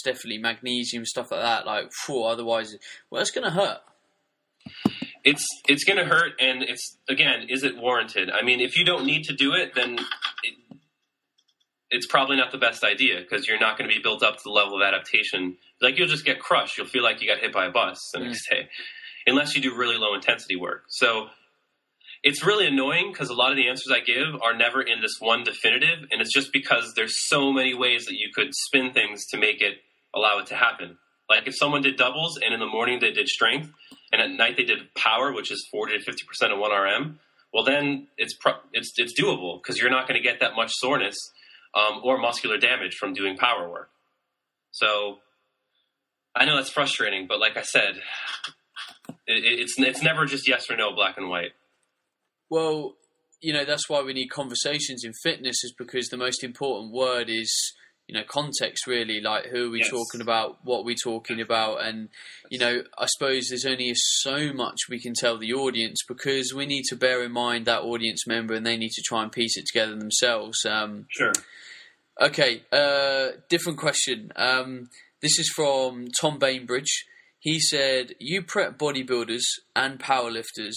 definitely magnesium, stuff like that. Otherwise, it's going to hurt. It's going to hurt, and is it warranted? I mean, if you don't need to do it, then it's probably not the best idea because you're not going to be built up to the level of adaptation. Like, you'll just get crushed. You'll feel like you got hit by a bus the next day, unless you do really low intensity work. So it's really annoying because a lot of the answers I give are never in this one definitive, and it's just because there's so many ways that you could spin things to allow it to happen. Like if someone did doubles and in the morning they did strength and at night they did power, which is 40 to 50% of 1RM, well, then it's doable because you're not going to get that much soreness or muscular damage from doing power work. So I know that's frustrating, but like I said, it's never just yes or no, black and white. Well, that's why we need conversations in fitness, is because the most important word is, context, really. Like, who are we talking about? What are we talking about? And, I suppose there's only so much we can tell the audience, because we need to bear in mind that audience member, and they need to try and piece it together themselves. Sure. Okay, different question. This is from Tom Bainbridge. He said, you prep bodybuilders and powerlifters.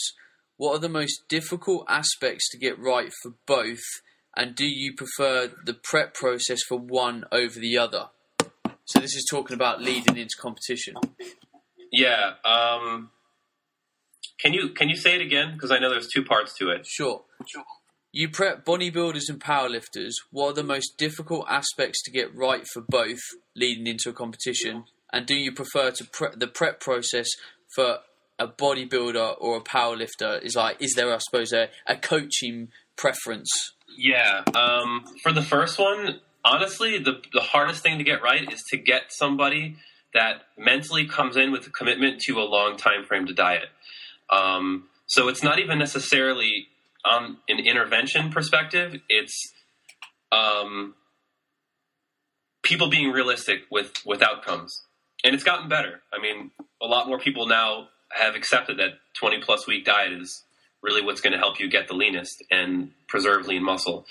What are the most difficult aspects to get right for both? And do you prefer the prep process for one over the other? So this is talking about leading into competition. Yeah. Can you say it again? Because I know there's two parts to it. Sure. You prep bodybuilders and powerlifters. What are the most difficult aspects to get right for both leading into a competition? And do you prefer the prep process for a bodybuilder or a powerlifter? Is there, I suppose, a coaching preference? Yeah. For the first one, honestly, the hardest thing to get right is to get somebody that mentally comes in with a commitment to a long time frame to diet. So it's not even necessarily on an intervention perspective. It's people being realistic with outcomes. And it's gotten better. I mean, a lot more people now have accepted that 20-plus week diet is really what's going to help you get the leanest and preserve lean muscle.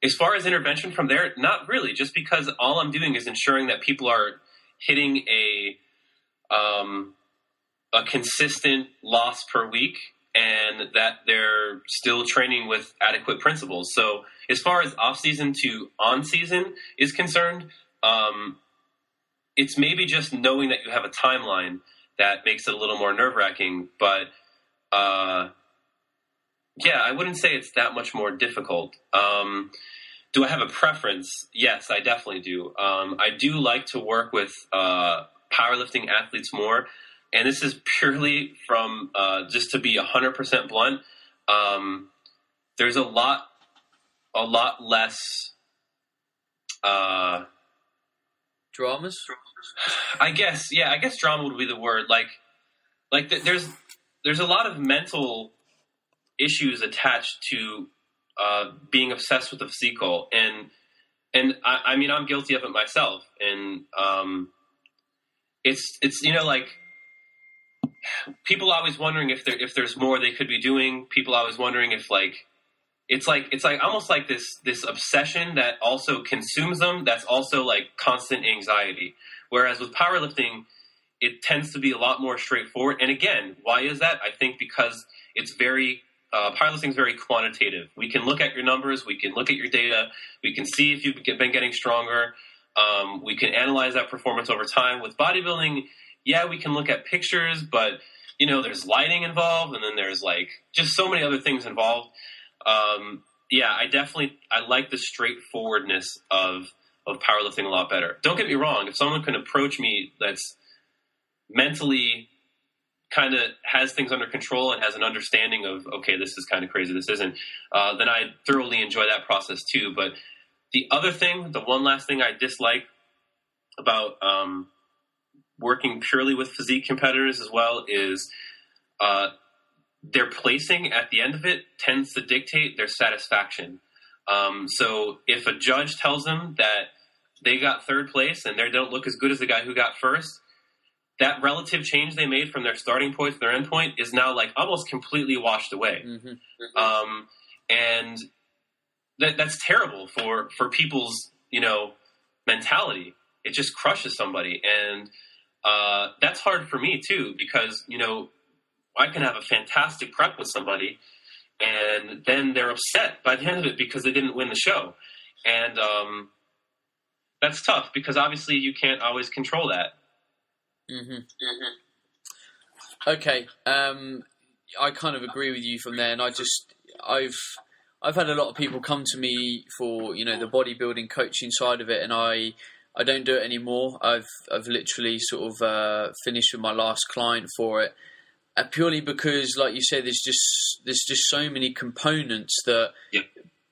As far as intervention from there, not really, just because all I'm doing is ensuring that people are hitting a consistent loss per week and that they're still training with adequate principles. So as far as off-season to on-season is concerned, it's maybe just knowing that you have a timeline that makes it a little more nerve-wracking. But, yeah, I wouldn't say it's that much more difficult. Do I have a preference? Yes, I definitely do. I do like to work with powerlifting athletes more. And this is purely from, just to be 100% blunt, there's a lot less dramas. I guess drama would be the word. There's a lot of mental issues attached to being obsessed with the physique goal, and I mean I'm guilty of it myself, and it's people always wondering if there's more they could be doing. People always wondering if it's almost like this obsession that also consumes them. That's also like constant anxiety. Whereas with powerlifting, it tends to be a lot more straightforward. And again, why is that? I think because it's very powerlifting is very quantitative. We can look at your numbers. We can look at your data. We can see if you've been getting stronger. We can analyze that performance over time. With bodybuilding, yeah, we can look at pictures, but there's lighting involved, and then there's just so many other things involved. Yeah, I like the straightforwardness of powerlifting a lot better. Don't get me wrong. If someone can approach me that's mentally kind of has things under control and has an understanding of, okay, this is kind of crazy, this isn't, then I thoroughly enjoy that process too. But the other thing, the one last thing I dislike about working purely with physique competitors as well is their placing at the end of it tends to dictate their satisfaction. So if a judge tells them that they got third place and they don't look as good as the guy who got first, that relative change they made from their starting point to their end point is now almost completely washed away. Mm-hmm. And that's terrible for people's, mentality. It just crushes somebody. And that's hard for me too, because, I can have a fantastic prep with somebody and then they're upset by the end of it because they didn't win the show. And that's tough because obviously you can't always control that. Mm-hmm. Mm-hmm. Okay. I kind of agree with you from there. And I've had a lot of people come to me for, the bodybuilding coaching side of it. And I don't do it anymore. I've literally sort of finished with my last client for it. purely because, like you said, there's just so many components that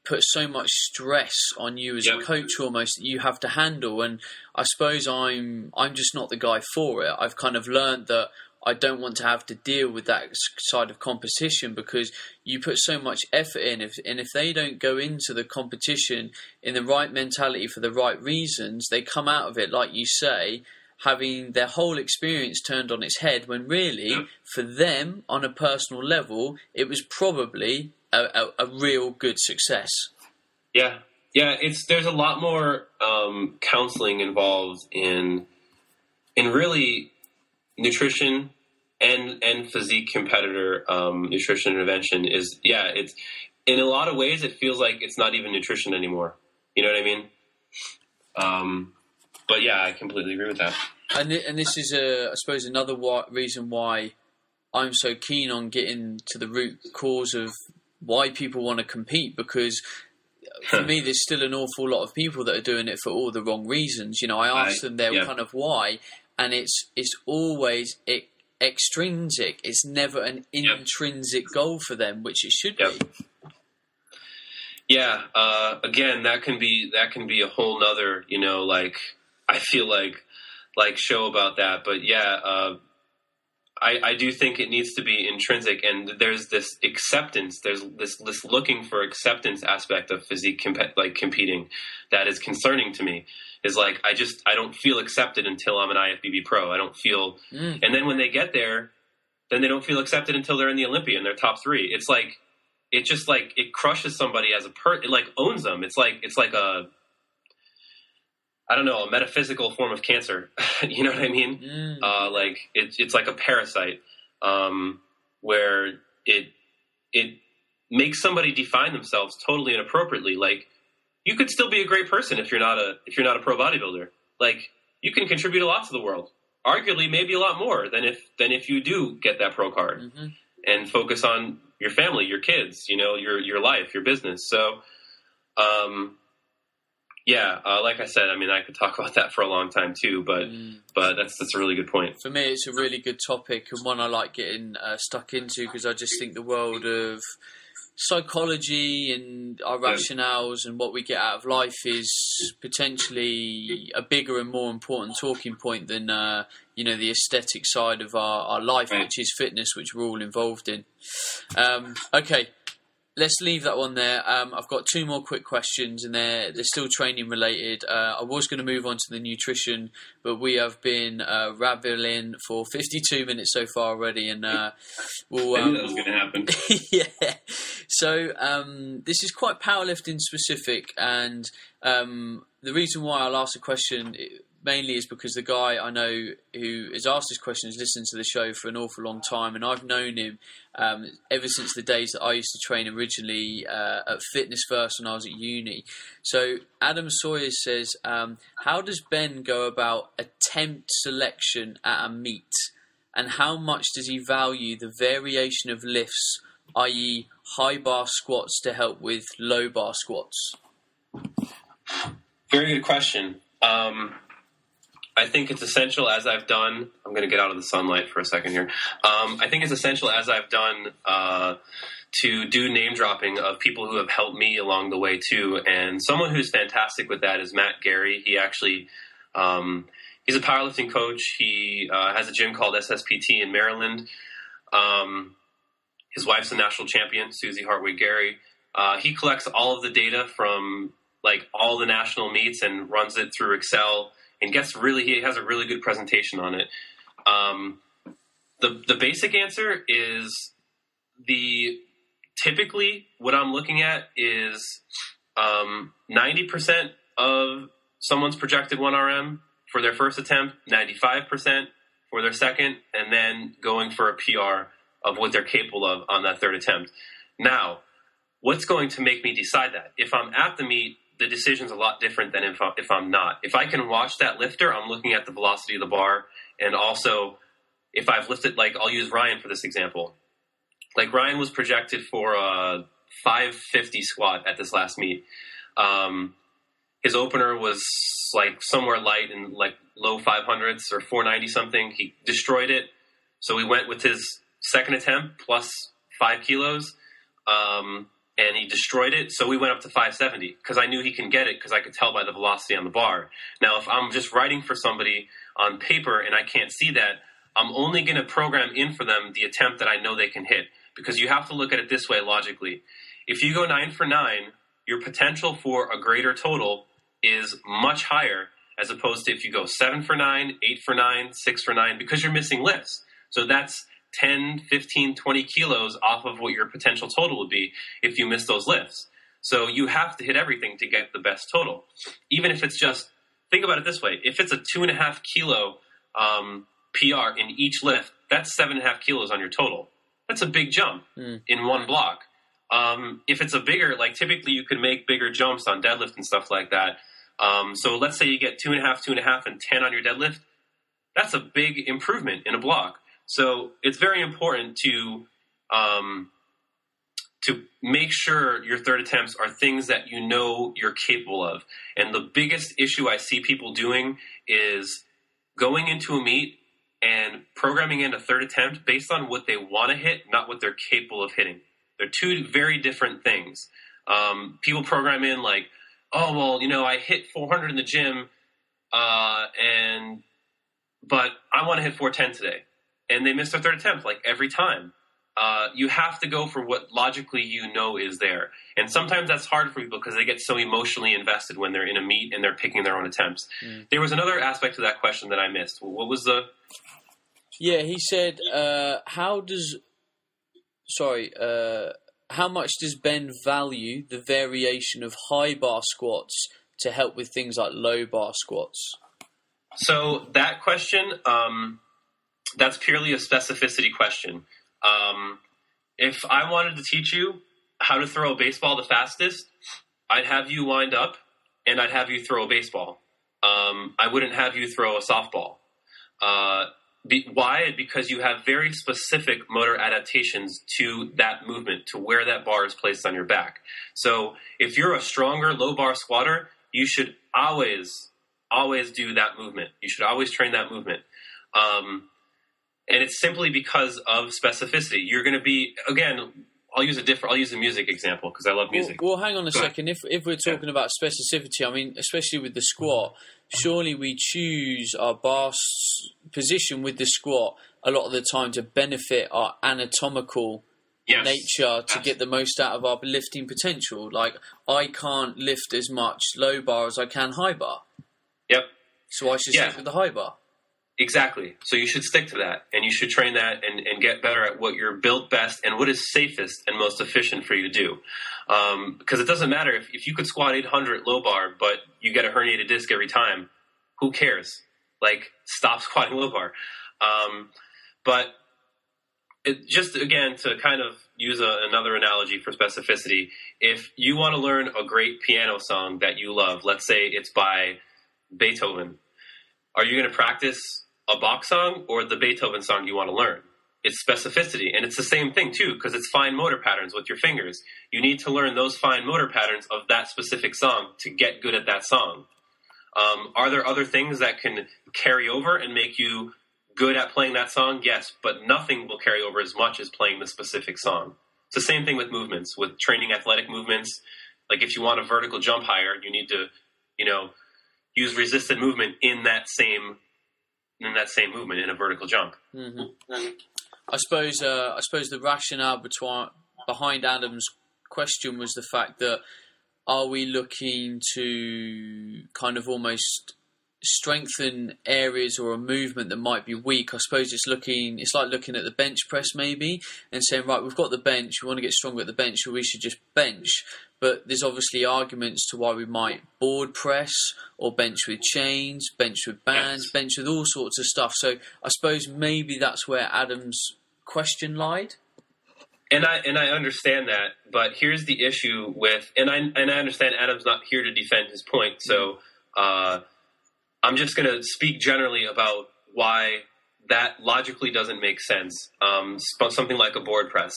put so much stress on you as a coach almost that you have to handle. And I suppose I'm just not the guy for it. I've kind of learned that I don't want to have to deal with that side of competition because you put so much effort in. If they don't go into the competition in the right mentality for the right reasons, they come out of it, like you say, having their whole experience turned on its head, when really, for them, on a personal level, it was probably a real good success. Yeah. There's a lot more counseling involved in really nutrition and physique competitor nutrition intervention. It's in a lot of ways it feels like it's not even nutrition anymore. You know what I mean? But yeah, I completely agree with that. And this is, I suppose, another reason why I'm so keen on getting to the root cause of why people want to compete, because for me, there's still an awful lot of people that are doing it for all the wrong reasons. You know, I ask them their kind of why, and it's always extrinsic. It's never an intrinsic goal for them, which it should be. Yeah. Again, that can be a whole nother, I feel like show about that. But I do think it needs to be intrinsic, and there's this acceptance. There's this looking for acceptance aspect of physique competing that is concerning to me. Is like I don't feel accepted until I'm an IFBB pro. I don't feel, and then when they get there, then they don't feel accepted until they're in the Olympia and they're top 3. It's like it crushes somebody as a it like owns them. It's like a, I don't know, a metaphysical form of cancer. You know what I mean? It's like a parasite, where it makes somebody define themselves totally inappropriately. Like, you could still be a great person if you're not a pro bodybuilder. Like, you can contribute a lot to the world, arguably maybe a lot more than if you do get that pro card and focus on your family, your kids, your life, your business. So, like I said, I mean, I could talk about that for a long time too, but that's a really good point. For me, it's a really good topic, and one I like getting stuck into, because I just think the world of psychology and our rationales and what we get out of life is potentially a bigger and more important talking point than the aesthetic side of our life, which is fitness, which we're all involved in. Okay. Let's leave that one there. I've got 2 more quick questions, and they're still training related. I was going to move on to the nutrition, but we have been rattling for 52 minutes so far already, and I knew that was going to happen. Yeah. So this is quite powerlifting specific, and the reason why I'll ask the question mainly is because the guy I know who has asked this question has listened to the show for an awful long time, and I've known him ever since the days that I used to train originally at Fitness First when I was at uni. So Adam Sawyer says, how does Ben go about attempt selection at a meet, and how much does he value the variation of lifts, i.e. high bar squats to help with low bar squats? Very good question. I think it's essential, as I've done. I'm going to get out of the sunlight for a second here. I think it's essential, as I've done, to do name dropping of people who have helped me along the way too. And someone who's fantastic with that is Matt Gary. He actually, he's a powerlifting coach. He has a gym called SSPT in Maryland. His wife's a national champion, Susie Hartwig-Gary. He collects all of the data from all the national meets and runs it through Excel. And he has a really good presentation on it. The basic answer is typically what I'm looking at is 90% of someone's projected 1RM for their first attempt, 95% for their second, and then going for a PR of what they're capable of on that third attempt. Now, what's going to make me decide that? If I'm at the meet, the decision's a lot different than if I'm not. If I can watch that lifter, I'm looking at the velocity of the bar, and also if I've lifted, I'll use Ryan for this example. Ryan was projected for a 550 squat at this last meet. His opener was somewhere light in low 500s or 490 something. He destroyed it. So we went with his second attempt plus 5 kilos, and he destroyed it. So we went up to 570 because I knew he can get it because I could tell by the velocity on the bar. Now, if I'm just writing for somebody on paper and I can't see that, I'm only going to program in for them the attempt that I know they can hit, because you have to look at it this way logically. If you go 9 for 9, your potential for a greater total is much higher as opposed to if you go 7 for 9, 8 for 9, 6 for 9, because you're missing lifts. So that's 10, 15, 20 kilos off of what your potential total would be if you miss those lifts. So you have to hit everything to get the best total. Even if it's just, think about it this way. If it's a 2.5 kilo PR in each lift, that's 7.5 kilos on your total. That's a big jump in one block. If it's a bigger, like typically you can make bigger jumps on deadlift and stuff like that. So let's say you get 2.5, and 10 on your deadlift. That's a big improvement in a block. So it's very important to make sure your third attempts are things that you know you're capable of. And the biggest issue I see people doing is going into a meet and programming in a third attempt based on what they want to hit, not what they're capable of hitting. They're two very different things. People program in like, oh, well, I hit 400 in the gym, but I want to hit 410 today. And they miss their third attempt like every time. You have to go for what logically you know is there. And sometimes that's hard for people because they get so emotionally invested when they're in a meet and they're picking their own attempts. There was another aspect to that question that I missed. What was the... Yeah, he said, how much does Ben value the variation of high bar squats to help with things like low bar squats? So that question, that's purely a specificity question. If I wanted to teach you how to throw a baseball the fastest, I'd have you wind up and I'd have you throw a baseball. I wouldn't have you throw a softball. Why? Because you have very specific motor adaptations to that movement, to where that bar is placed on your back. So if you're a stronger low bar squatter, you should always do that movement. You should always train that movement. And it's simply because of specificity. You're going to be, again, I'll use a music example because I love music. Well, hang on a second. If we're talking about specificity, I mean, especially with the squat, surely we choose our bar position with the squat a lot of the time to benefit our anatomical nature to get the most out of our lifting potential. Like, I can't lift as much low bar as I can high bar. Yep. So I should stick with the high bar. Exactly. So you should stick to that, and you should train that and get better at what you're built best and what is safest and most efficient for you to do. Because it doesn't matter if you could squat 800 low bar, but you get a herniated disc every time. Who cares? Like, stop squatting low bar. But just, again, to kind of use another analogy for specificity, if you want to learn a great piano song that you love, let's say it's by Beethoven, are you going to practice a Bach song or the Beethoven song you want to learn? It's specificity. And it's the same thing, too, because it's fine motor patterns with your fingers. You need to learn those fine motor patterns of that specific song to get good at that song. Are there other things that can carry over and make you good at playing that song? Yes, but nothing will carry over as much as playing the specific song. It's the same thing with movements, with training athletic movements. Like, if you want a vertical jump higher, you need to, use resisted movement in that same movement in a vertical jump. Mm-hmm. I suppose the rationale behind Adam's question was the fact that, are we looking to kind of almost strengthen areas or a movement that might be weak? I suppose it's like looking at the bench press maybe and saying, right, we've got the bench, we want to get stronger at the bench, so we should just bench. But there's obviously arguments to why we might board press or bench with chains, bench with bands, bench with all sorts of stuff. So I suppose maybe that's where Adam's question lied. And I understand that, but here's the issue with, and I understand Adam's not here to defend his point, so I'm just going to speak generally about why that logically doesn't make sense. Something like a board press.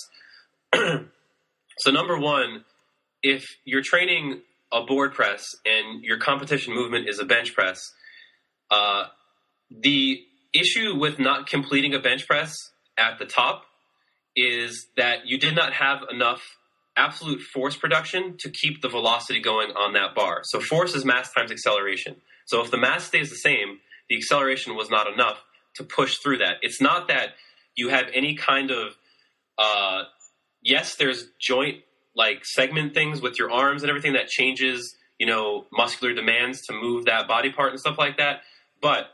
So number one, if you're training a board press and your competition movement is a bench press, the issue with not completing a bench press at the top is that you did not have enough absolute force production to keep the velocity going on that bar. So force is mass times acceleration. So if the mass stays the same, the acceleration was not enough to push through that. It's not that you have any kind of, yes, there's joint like segment things with your arms and everything that changes, muscular demands to move that body part and stuff like that. But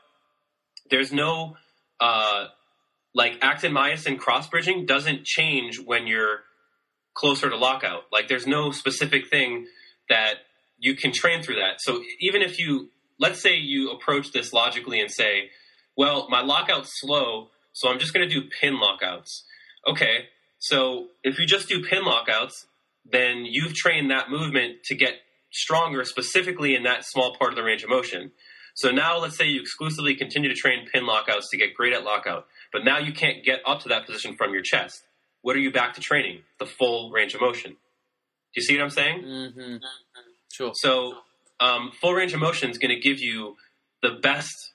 there's no, like actin myosin cross bridging doesn't change when you're closer to lockout. Like there's no specific thing that you can train through that. So even if let's say you approach this logically and say, well, my lockout's slow, so I'm just going to do pin lockouts. Okay, so if you just do pin lockouts, then you've trained that movement to get stronger specifically in that small part of the range of motion. So now let's say you exclusively continue to train pin lockouts to get great at lockout, but now you can't get up to that position from your chest. What are you back to training? The full range of motion. Do you see what I'm saying? Mm-hmm. Sure. So full range of motion is going to give you the best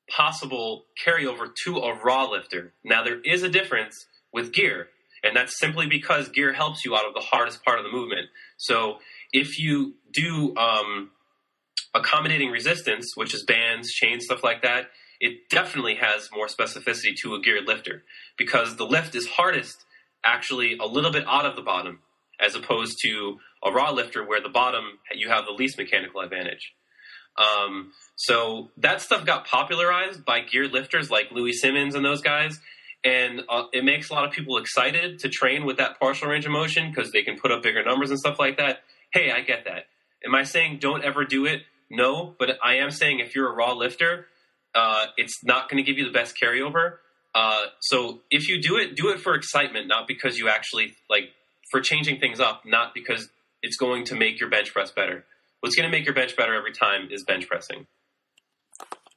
possible carryover to a raw lifter. Now, there is a difference with gear, and that's simply because gear helps you out of the hardest part of the movement. So if you do accommodating resistance, which is bands, chains, stuff like that, it definitely has more specificity to a geared lifter because the lift is hardest actually a little bit out of the bottom as opposed to a raw lifter where the bottom, you have the least mechanical advantage. So that stuff got popularized by geared lifters like Louis Simmons and those guys. And it makes a lot of people excited to train with that partial range of motion because they can put up bigger numbers and stuff like that. Hey, I get that. Am I saying don't ever do it? No, but I am saying if you're a raw lifter, it's not going to give you the best carryover. So if you do it for excitement, not because you actually, for changing things up, not because it's going to make your bench press better. What's going to make your bench better every time is bench pressing.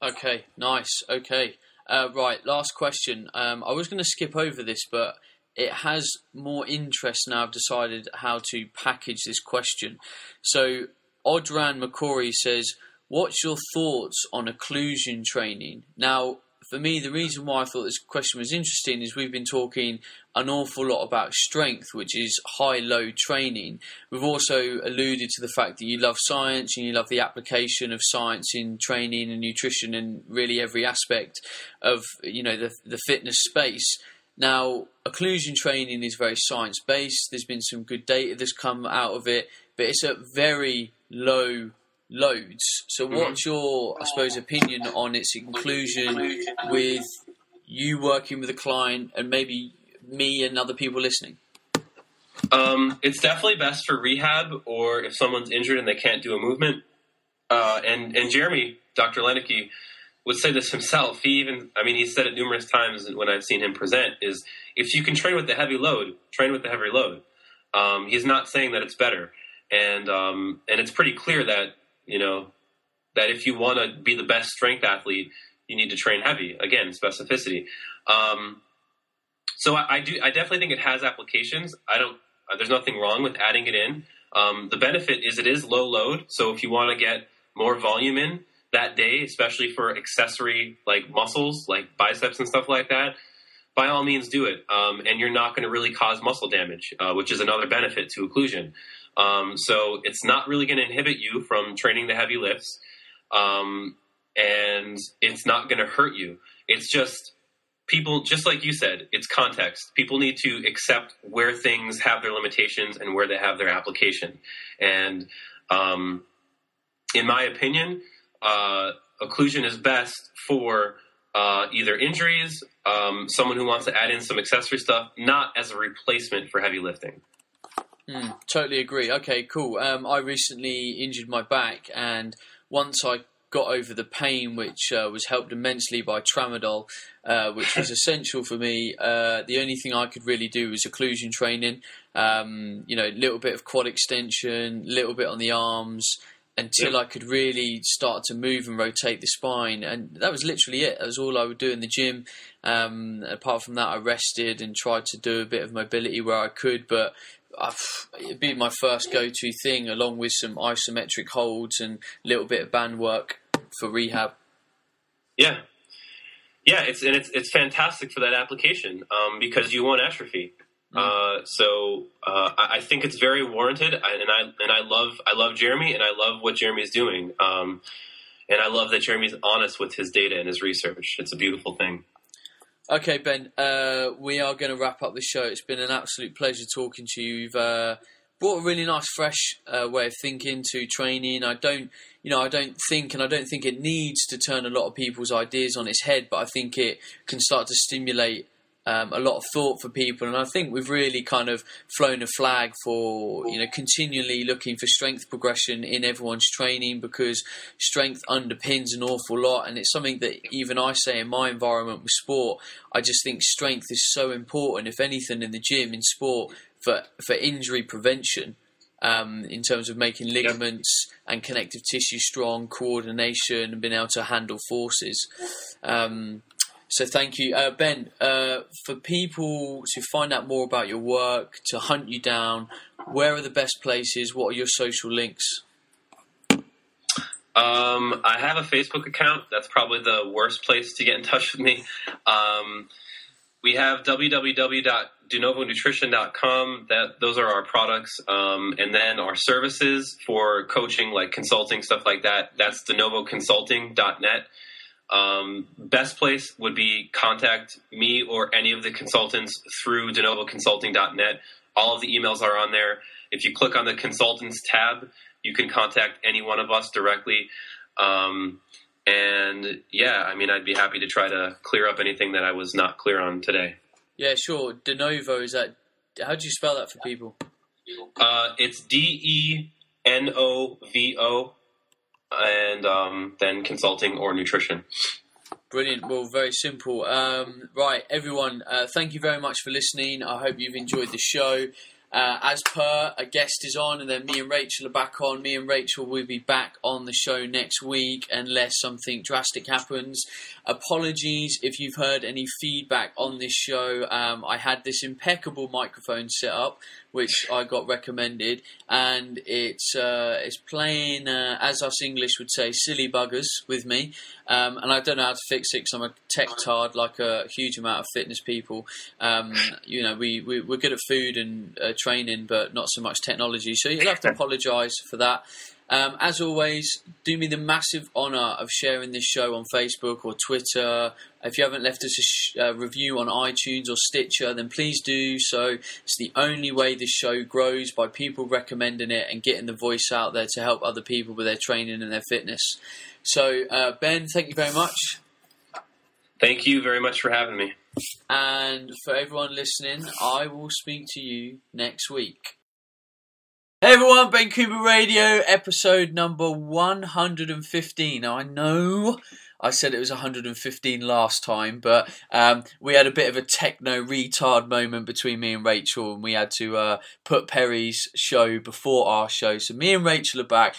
Okay, nice. Okay. Right, last question. I was going to skip over this, but it has more interest now. I've decided how to package this question. So, Odran McCory says, what's your thoughts on occlusion training? Now, for me, the reason why I thought this question was interesting is we've been talking an awful lot about strength, which is high-load training. We've also alluded to the fact that you love science and you love the application of science in training and nutrition and really every aspect of, the fitness space. Now, occlusion training is very science-based. There's been some good data that's come out of it, but it's at very low loads. So what's your, I suppose, opinion on its inclusion with you working with a client and maybe me and other people listening? It's definitely best for rehab or if someone's injured and they can't do a movement. And Jeremy, Dr. Lenicky, would say this himself. He's said it numerous times when I've seen him present, is if you can train with the heavy load, train with the heavy load. He's not saying that it's better. And it's pretty clear that, that if you want to be the best strength athlete, you need to train heavy. Again, specificity. So I definitely think it has applications. There's nothing wrong with adding it in. The benefit is it is low load. So if you want to get more volume in that day, especially for accessory like muscles, like biceps and stuff like that, by all means do it. And you're not going to really cause muscle damage, which is another benefit to occlusion. So it's not really going to inhibit you from training the heavy lifts. And it's not going to hurt you. It's just people, just like you said, it's context. People need to accept where things have their limitations and where they have their application. And in my opinion, occlusion is best for either injuries, someone who wants to add in some accessory stuff, not as a replacement for heavy lifting. Totally agree. Okay, cool. I recently injured my back, and once I got over the pain, which was helped immensely by tramadol, which was essential for me, the only thing I could really do was occlusion training. A little bit of quad extension, little bit on the arms, until I could really start to move and rotate the spine. And that was literally it. That was all I would do in the gym. Apart from that, I rested and tried to do a bit of mobility where I could, but it'd be my first go-to thing, along with some isometric holds and a little bit of band work for rehab. Yeah. Yeah, it's fantastic for that application because you won't atrophy. I think it's very warranted, and I love Jeremy, and I love what Jeremy is doing, and I love that Jeremy's honest with his data and his research. It's a beautiful thing. Okay, Ben, we are going to wrap up the show. It's been an absolute pleasure talking to you. You've brought a really nice, fresh way of thinking to training. I don't think it needs to turn a lot of people's ideas on its head, but I think it can start to stimulate a lot of thought for people, and I think we've really kind of flown a flag for continually looking for strength progression in everyone's training, because strength underpins an awful lot, and it's something that even I say in my environment with sport. I just think strength is so important, if anything, in the gym, in sport, for injury prevention. In terms of making ligaments and connective tissue strong, coordination, and being able to handle forces. So thank you. Ben, for people to find out more about your work, to hunt you down, where are the best places? What are your social links? I have a Facebook account. That's probably the worst place to get in touch with me. We have www.denovonutrition.com. Those are our products. And then our services for coaching, like consulting, stuff like that, that's denovoconsulting.net. Best place would be contact me or any of the consultants through denovoconsulting.net. All of the emails are on there. If you click on the consultants tab, you can contact any one of us directly. And yeah, I mean, I'd be happy to try to clear up anything that I was not clear on today. Yeah, sure. De novo, is that, how do you spell that for people? It's DENOVO. And then consulting or nutrition. Brilliant. Well, very simple. Right, everyone, thank you very much for listening. I hope you've enjoyed the show. As per, a guest is on, and then me and Rachel are back on. Me and Rachel will be back on the show next week unless something drastic happens. Apologies if you've heard any feedback on this show. I had this impeccable microphone set up, which I got recommended, and it's playing, as us English would say, silly buggers with me. And I don't know how to fix it because I'm a tech tard, like a huge amount of fitness people. We're good at food and training, but not so much technology. So you'll have to apologise for that. As always, do me the massive honour of sharing this show on Facebook or Twitter. If you haven't left us a review on iTunes or Stitcher, then please do so. It's the only way this show grows, by people recommending it and getting the voice out there to help other people with their training and their fitness. So, Ben, thank you very much. Thank you very much for having me. And for everyone listening, I will speak to you next week. Hey everyone, Ben Cooper Radio, episode number 115. Now I know I said it was 115 last time, but we had a bit of a techno retard moment between me and Rachel, and we had to put Perry's show before our show. So me and Rachel are back.